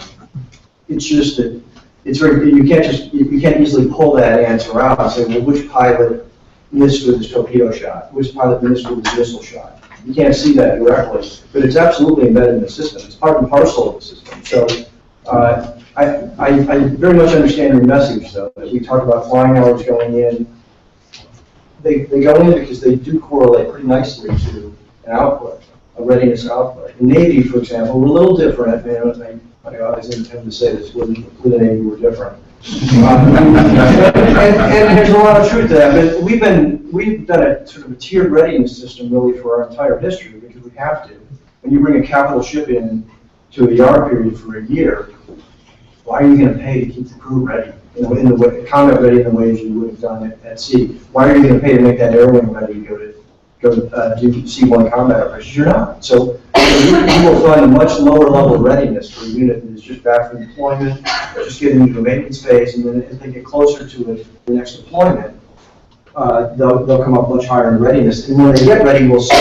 It's just that it's very, you can't easily pull that answer out and say, well, which pilot missed with his torpedo shot? Which pilot missed with his missile shot? You can't see that directly, but it's absolutely embedded in the system. It's part and parcel of the system. So I very much understand your message, though, as we talk about flying hours going in. They go in because they do correlate pretty nicely to an output, a readiness output. In Navy, for example, we're a little different. I always intend to say this, with the Navy we're different. And there's a lot of truth to that, but we've done a sort of a tiered readiness system really for our entire history because we have to. When you bring a capital ship in to a yard period for a year, why are you going to pay to keep the crew ready? In the way, combat ready in the ways you would have done it at sea. Why are you going to pay to make that air wing ready to go to do C1 combat operations? You're not. So you will find a much lower level of readiness for a unit that is just back from deployment, just getting into the maintenance phase, and then as they get closer to the next deployment, they'll come up much higher in readiness. And when they get ready, we'll see.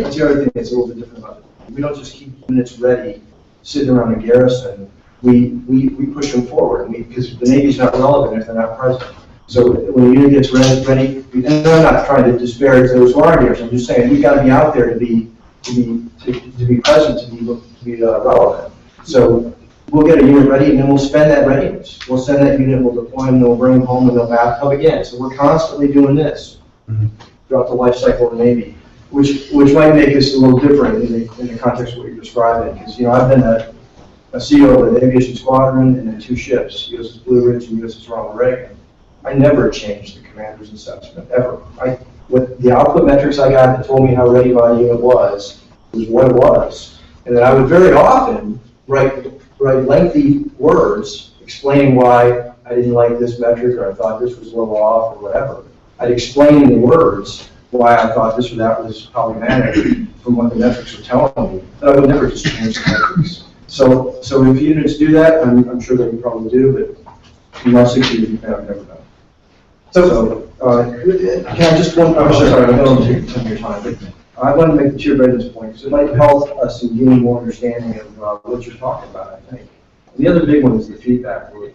That's the other thing that's a little bit different about it. We don't just keep units ready, sitting around a garrison. We push them forward because the Navy's not relevant if they're not present. So when a unit gets ready, and I'm not trying to disparage those who are here. So I'm just saying we've got to be out there to be present, to be relevant. So we'll get a unit ready, and then we'll spend that readiness. We'll send that unit, we'll deploy them, they'll bring them home, and they'll bathtub again. So we're constantly doing this throughout the life cycle of the Navy, which might make us a little different in the context of what you're describing. Because I've been a CEO of an aviation squadron and then 2 ships, USS Blue Ridge and USS Ronald Reagan. I never changed the commander's assessment, ever. With the output metrics I got that told me how ready my unit was what it was. And then I would very often write lengthy words explaining why I didn't like this metric or I thought this was a little off or whatever. I'd explain in the words why I thought this or that was problematic from what the metrics were telling me. But I would never just change the metrics. So if units do that, I'm sure they probably do, but in my 6 years, I've never done it. So can I just I'm sorry, I don't take some of your time, but I want to make the tiered readiness point because it might help us in getting more understanding of what you're talking about, I think. And the other big one is the feedback loop.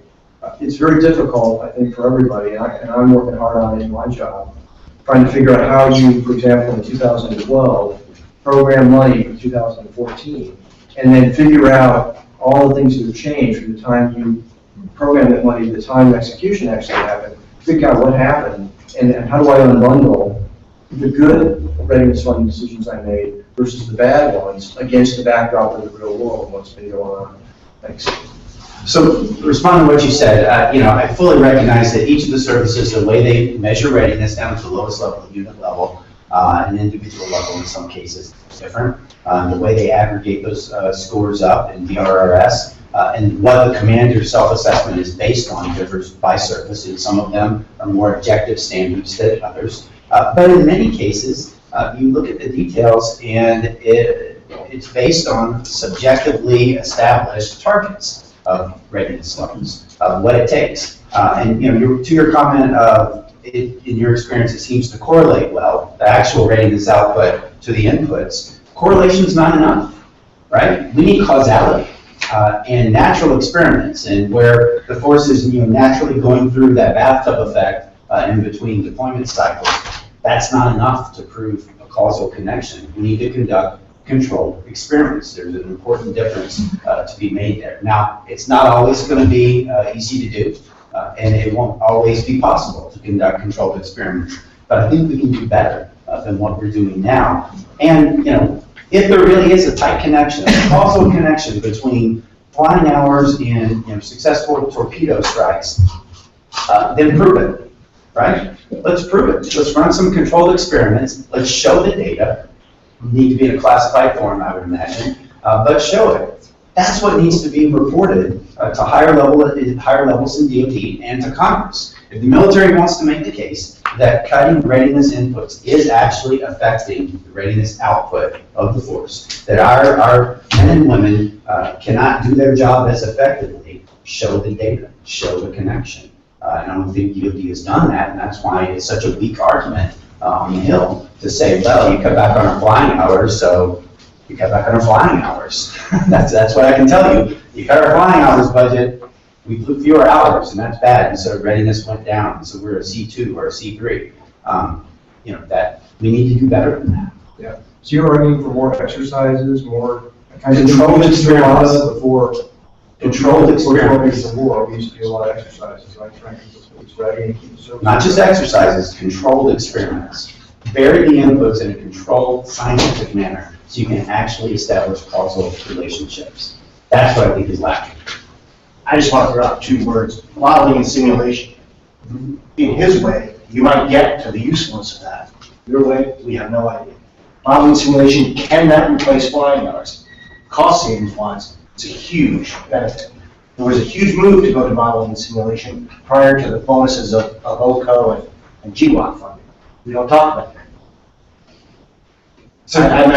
It's very difficult, I think, for everybody, and I'm working hard on it in my job, trying to figure out how you, for example, in 2012, program money for 2014, and then figure out all the things that have changed from the time you program that money to the time execution actually happened, figure out what happened, and how do I unbundle the good readiness funding decisions I made versus the bad ones against the backdrop of the real world and what's been going on. Thanks. So, responding to what you said, I fully recognize that each of the services, the way they measure readiness down to the lowest level, unit level, and individual level in some cases is different. The way they aggregate those scores up in DRRS and what the commander's self-assessment is based on differs by service, and some of them are more objective standards than others. But in many cases, you look at the details and it's based on subjectively established targets of readiness levels, what it takes. And to your comment of, in your experience, it seems to correlate well, the actual readiness output to the inputs. Correlation is not enough, right? We need causality and natural experiments, and where the force is naturally going through that bathtub effect in between deployment cycles. That's not enough to prove a causal connection. We need to conduct controlled experiments. There's an important difference to be made there. Now, it's not always going to be easy to do, and it won't always be possible to conduct controlled experiments. But I think we can do better than what we're doing now. And if there really is a tight connection, a causal connection between flying hours and successful torpedo strikes, then prove it, right? Let's prove it. Let's run some controlled experiments. Let's show the data. Need to be in a classified form, I would imagine, but show it. That's what needs to be reported to higher levels in DoD and to Congress. If the military wants to make the case that cutting readiness inputs is actually affecting the readiness output of the force, that our men and women cannot do their job as effectively, show the data, show the connection. And I don't think DoD has done that, and that's why it's such a weak argument on the Hill to say, well, you cut back on our flying hours, so you cut back on our flying hours. that's what I can tell you. You cut our flying hours budget, we flew fewer hours, and that's bad, and so readiness went down, and so we're a C2 or a C3. That we need to do better than that. Yeah. So you're arguing for more exercises, more kind of Controlled experiments. before Controlled experiments. the war, we used to do a lot of exercises, like trying to keep ready and keep the service. Not just exercises, controlled experiments. Vary the inputs in a controlled, scientific manner so you can actually establish causal relationships. That's what I think is lacking. I just want to throw out 2 words, modeling and simulation. In his way, you might get to the usefulness of that. Your way, we have no idea. Modeling and simulation cannot replace flying hours. Cost savings wise, it's a huge benefit. There was a huge move to go to modeling and simulation prior to the bonuses of OCO and GWAT funding. We don't talk about that. So That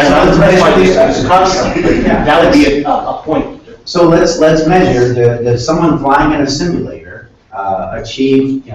would be a point. So let's measure, does someone flying in a simulator achieve,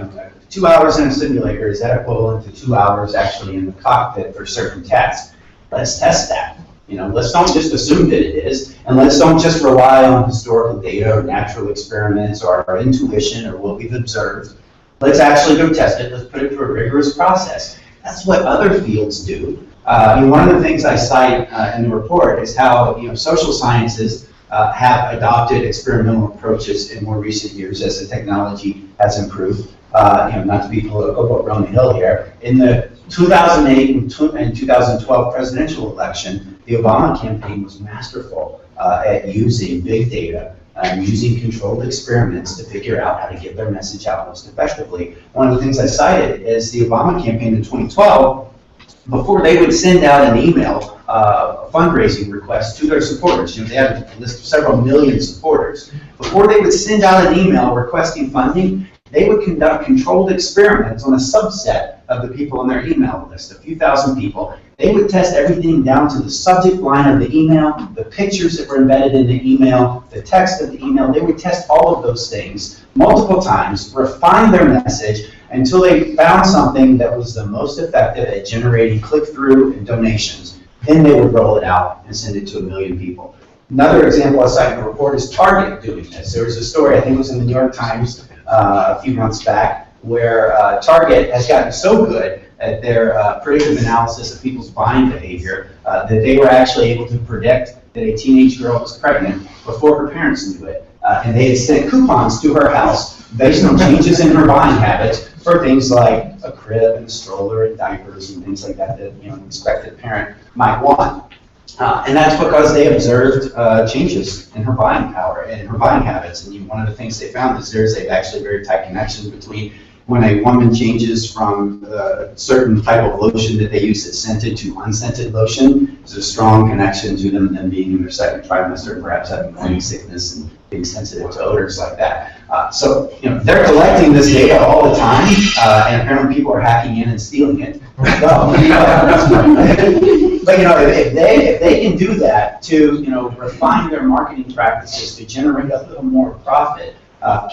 2 hours in a simulator, is that equivalent to 2 hours actually in the cockpit for certain tasks? Let's test that. Let's don't just assume that it is, and let's don't just rely on historical data or natural experiments or our intuition or what we've observed. Let's actually go test it. Let's put it through a rigorous process. That's what other fields do. One of the things I cite in the report is how social sciences have adopted experimental approaches in more recent years as the technology has improved. Not to be political, but we're on the hill here. In the 2008 and 2012 presidential election, the Obama campaign was masterful at using big data and using controlled experiments to figure out how to get their message out most effectively. One of the things I cited is the Obama campaign in 2012, before they would send out an email fundraising request to their supporters. They have a list of several million supporters. Before they would send out an email requesting funding, they would conduct controlled experiments on a subset of the people on their email list, a few thousand people. They would test everything down to the subject line of the email, the pictures that were embedded in the email, the text of the email. They would test all of those things multiple times, refine their message until they found something that was the most effective at generating click-through and donations. Then they would roll it out and send it to 1 million people. Another example I cite in the report is Target doing this. There was a story, I think it was in the New York Times a few months back, where Target has gotten so good at their predictive analysis of people's buying behavior that they were actually able to predict that a teenage girl was pregnant before her parents knew it. And they had sent coupons to her house based on changes in her buying habits for things like a crib and a stroller and diapers and things like that an expected parent might want. And that's because they observed changes in her buying power and her buying habits. And one of the things they found is there's actually a very tight connection between when a woman changes from a certain type of lotion that they use that's scented to unscented lotion. There's a strong connection to them being in their second trimester, perhaps having morning sickness and being sensitive to odors like that. So they're collecting this data all the time, and apparently people are hacking in and stealing it. But if they can do that to refine their marketing practices to generate a little more profit,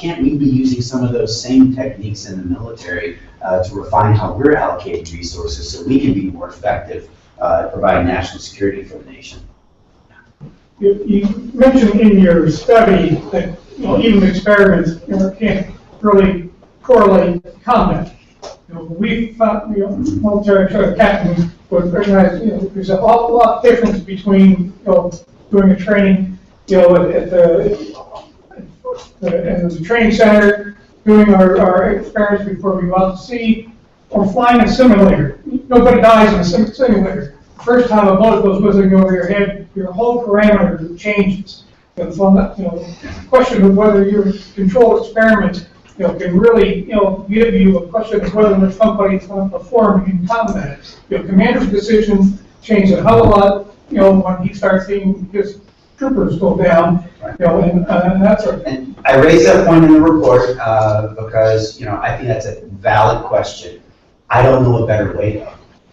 can't we be using some of those same techniques in the military to refine how we're allocating resources so we can be more effective at providing national security for the nation? You mentioned in your study that even experiments can't really correlate combat. We found military captain would recognize there's an awful lot difference between doing a training at the training center, doing our experiments before we go out to sea, or flying a simulator. Nobody dies in a simulator. The first time a bullet goes whizzing over your head, your whole parameter changes. The question of whether your controlled experiment can really give you a question of whether somebody's going to perform in combat. Commander's decisions change a hell of a lot when he starts seeing his troopers go down, and that sort of thing. And I raised that point in the report because I think that's a valid question. I don't know a better way though,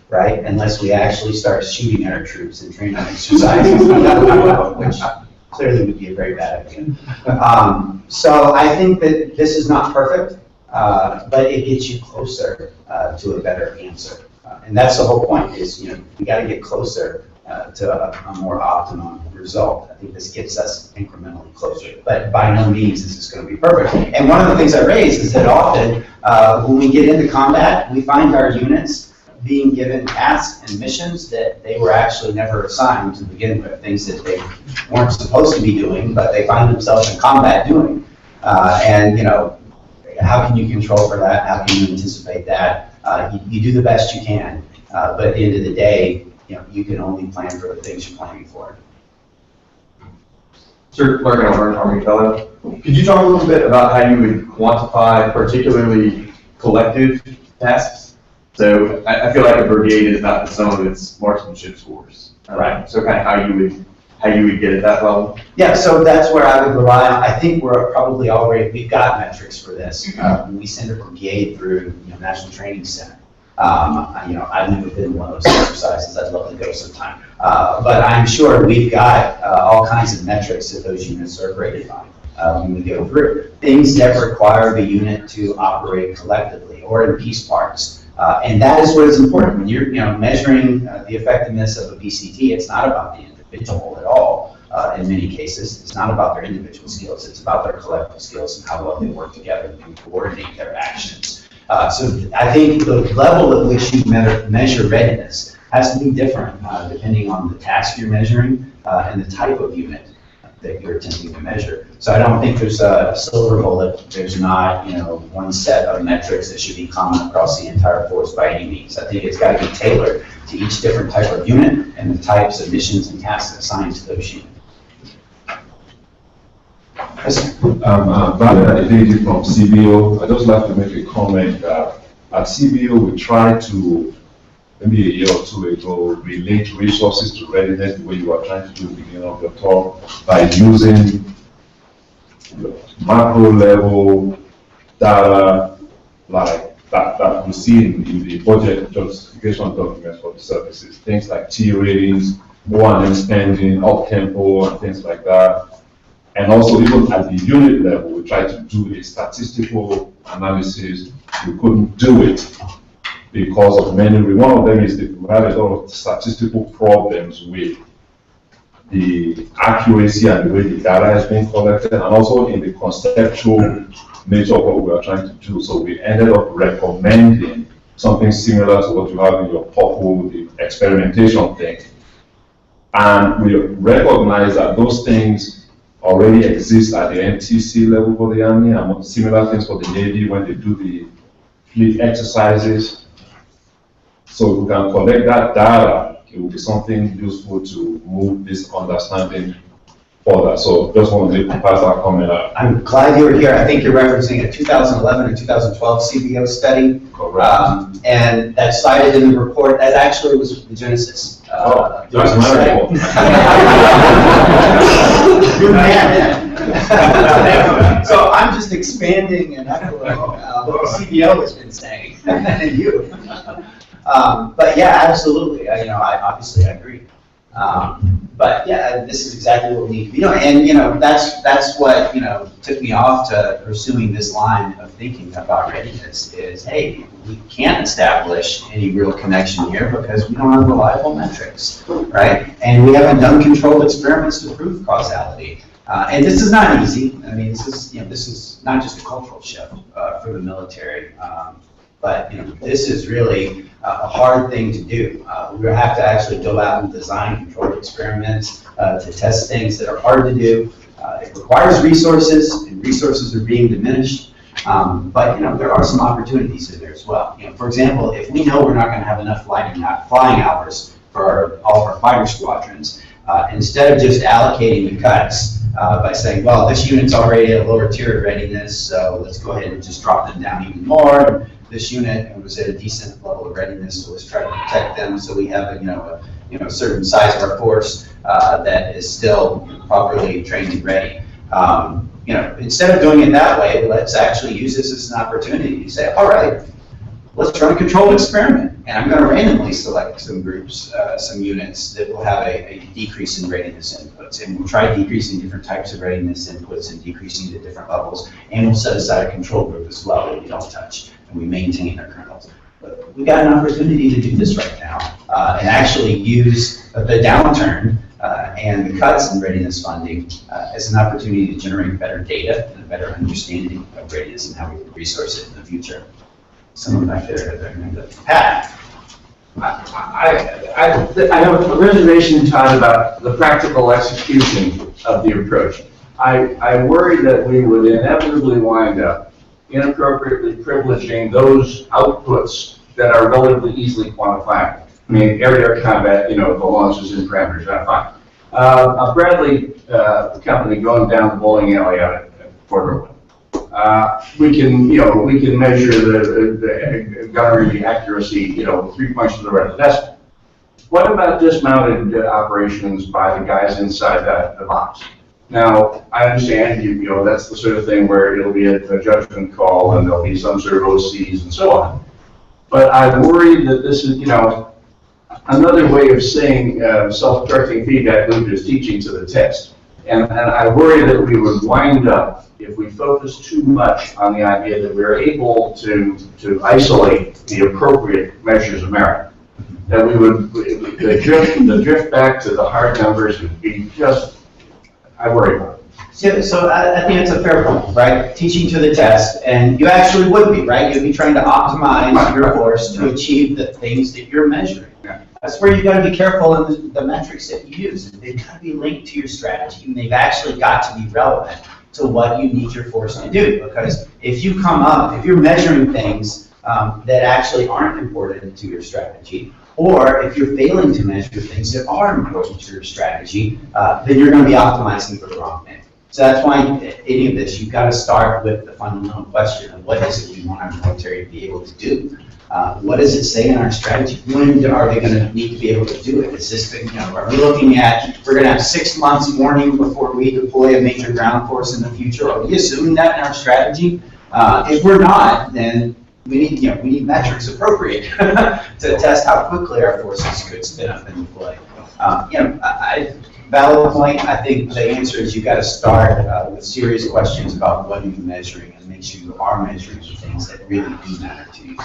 right? Unless we actually start shooting at our troops and train on exercises, which clearly would be a very bad idea. So I think that this is not perfect, but it gets you closer to a better answer. And that's the whole point is, we got to get closer to a more optimum result. I think this gets us incrementally closer, but by no means is this going to be perfect. And one of the things I raised is that often when we get into combat, we find our units being given tasks and missions that they were actually never assigned to begin with, things that they weren't supposed to be doing, but they find themselves in combat doing. And, you know, how can you control for that? How can you anticipate that? You do the best you can, but at the end of the day, you know, you can only plan for the things you're planning for. Sir, Mark Army Fellow, could you talk a little bit about how you would quantify particularly collective tasks? So I feel like a brigade is not the sum of its marksmanship scores. Right. So kind of how you would get at that level? Yeah, so that's where I would rely on. I think we're probably already, we've got metrics for this. We send a brigade through, you know, National Training Center. You know, I've never been one of those exercises. I'd love to go sometime. But I'm sure we've got all kinds of metrics that those units are graded on when we go through. Things that require the unit to operate collectively or in piece parts. And that is what is important. When you're, you know, measuring the effectiveness of a PCT, it's not about the individual at all. In many cases, it's not about their individual skills. It's about their collective skills and how well they work together and coordinate their actions. So I think the level at which you measure readiness has to be different depending on the task you're measuring and the type of unit that you're attempting to measure. So I don't think there's a silver bullet. There's not, you know, one set of metrics that should be common across the entire force by any means. I think it's got to be tailored to each different type of unit and the types of missions and tasks assigned to those units. Brother Adedi from CBO. I'd just like to make a comment that at CBO we try to, maybe a year or two ago, relate resources to readiness the way you are trying to do at the beginning of your talk by using macro level data like that we see in the budget justification documents for the services. Things like T ratings, O&M spending, up tempo, and things like that. And also, even at the unit level, we tried to do a statistical analysis. We couldn't do it because of many reasons. One of them is that we had a lot of statistical problems with the accuracy and the way the data is being collected, and also in the conceptual nature of what we are trying to do. So we ended up recommending something similar to what you have in your POPO, the experimentation thing. And we recognize that those things already exist at the MTC level for the Army, and similar things for the Navy when they do the fleet exercises. So if we can collect that data, it will be something useful to move this understanding further. So just want to pass that comment out. I'm glad you were here. I think you're referencing a 2011 or 2012 CBO study. Correct. And that's cited in the report. That actually was the genesis. That's my report. You're man. So I'm just expanding and echoing what the CBO has been saying, and you. But yeah, absolutely. You know, obviously I agree. But yeah, this is exactly what we need to be doing. And you know, that's what, you know, took me off to pursuing this line of thinking about readiness is, hey, we can't establish any real connection here because we don't have reliable metrics, right? And we haven't done controlled experiments to prove causality. And this is not easy. I mean, this is not just a cultural shift for the military. But you know, this is really a hard thing to do. We have to actually go out and design controlled experiments to test things that are hard to do. It requires resources, and resources are being diminished. But you know, there are some opportunities in there as well. You know, for example, if we know we're not going to have enough flying hours for all of our fighter squadrons, instead of just allocating the cuts by saying, well, this unit's already at a lower tier of readiness, so let's go ahead and just drop them down even more. This unit was at a decent level of readiness, so let's try to protect them so we have a certain size of our force that is still properly trained and ready. You know, instead of doing it that way, let's actually use this as an opportunity to say, all right, let's run a controlled experiment, and I'm going to randomly select some groups, some units that will have a decrease in readiness inputs, and we'll try decreasing different types of readiness inputs and decreasing to different levels, and we'll set aside a control group as well that we don't touch, and we maintain their kernels. But we've got an opportunity to do this right now, and actually use the downturn and the cuts in readiness funding as an opportunity to generate better data and a better understanding of readiness and how we can resource it in the future. Some of my favorite. Pat. I have a reservation, Todd, about the practical execution of the approach. I worry that we would inevitably wind up inappropriately privileging those outputs that are relatively easily quantifiable. I mean, air-to-air combat, the launches and parameters, that's fine. A Bradley company going down the bowling alley out at Port Irwin. We can measure the gunnery accuracy, 3 points to the right of the decimal. What about dismounted operations by the guys inside the box? Now, I understand, that's the sort of thing where it'll be a judgment call and there'll be some sort of OCs and so on. But I worry that this is, another way of saying self-correcting feedback loop is teaching to the test. And I worry that we would wind up, if we focus too much on the idea that we're able to isolate the appropriate measures of merit, that we would, the drift back to the hard numbers would be just, I worry about it. So I think it's a fair point, right? Teaching to the test, and you actually would be, right? You'd be trying to optimize your course to achieve the things that you're measuring. Yeah. That's where you've got to be careful in the metrics that you use. They've got to be linked to your strategy, and they've actually got to be relevant to what you need your force to do. Because if you're measuring things that actually aren't important to your strategy, or if you're failing to measure things that are important to your strategy, then you're going to be optimizing for the wrong thing. So that's why any of this, you've got to start with the fundamental question of what is it we want our military to be able to do? What does it say in our strategy? When are they going to need to be able to do it? Is this, are we looking at, we're going to have 6 months warning before we deploy a major ground force in the future? Are we assuming that in our strategy? If we're not, then we need metrics appropriate to test how quickly our forces could spin up and deploy. Valid point. I think the answer is you got to start with serious questions about what are you measuring, and make sure you are measuring the things that really do matter to you.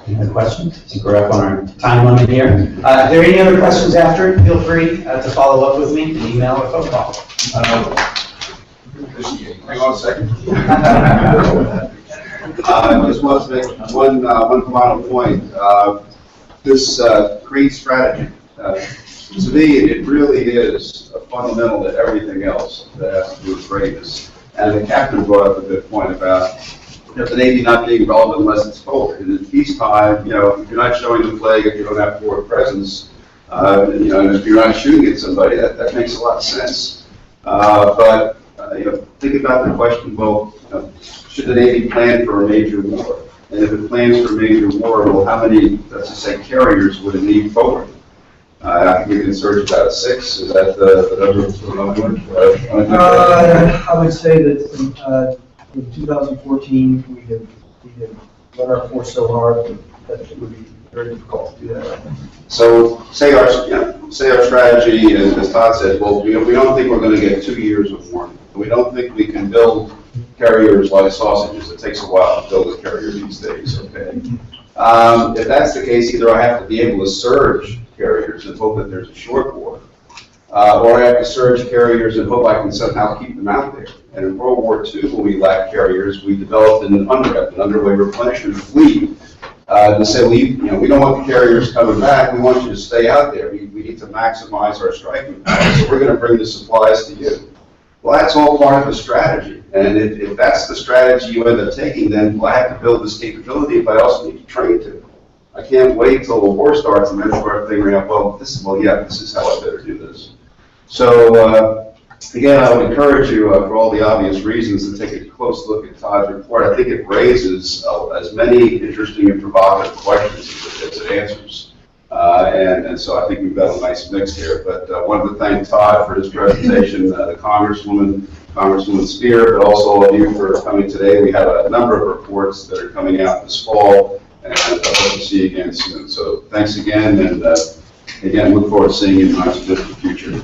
Any other questions? I think we're up on our time limit here. If there are any other questions after, feel free to follow up with me, an email or phone call. Hang on a second. I just want to make one final point. This CREED strategy, to me, it really is a fundamental to everything else that has to do with readiness. And the captain brought up a good point about the Navy not being relevant unless it's forward. And in peacetime, if you're not showing the flag, if you don't have forward presence, and if you're not shooting at somebody, that makes a lot of sense. But think about the question, well, should the Navy plan for a major war? And if it plans for a major war, well, how many, let's just say, carriers would it need forward? I think we can search about 6. Is that the number? I would say that in 2014, we had run our force so hard that it would be very difficult to do that. So say our strategy, as Todd said, well, we don't think we're going to get 2 years of warning. We don't think we can build carriers like sausages. It takes a while to build a carrier these days, okay? If that's the case, either I have to be able to surge carriers and hope that there's a short war, or I have to surge carriers and hope I can somehow keep them out there. And in World War II, when we lacked carriers, we developed an underway replenishment fleet to say, we don't want the carriers coming back. We want you to stay out there. We need to maximize our striking power, so we're going to bring the supplies to you. Well, that's all part of the strategy. And if that's the strategy you end up taking, then I have to build this capability if I also need to train to. I can't wait till the war starts and then start figuring out, well, this is how I better do this. So, again, I would encourage you, for all the obvious reasons, to take a close look at Todd's report. I think it raises as many interesting and provocative questions as it answers. And so I think we've got a nice mix here. But I wanted to thank Todd for his presentation, the Congresswoman Spear, but also all of you for coming today. We have a number of reports that are coming out this fall, and I hope to see you again soon. So thanks again, and again, look forward to seeing you in the not too distant future.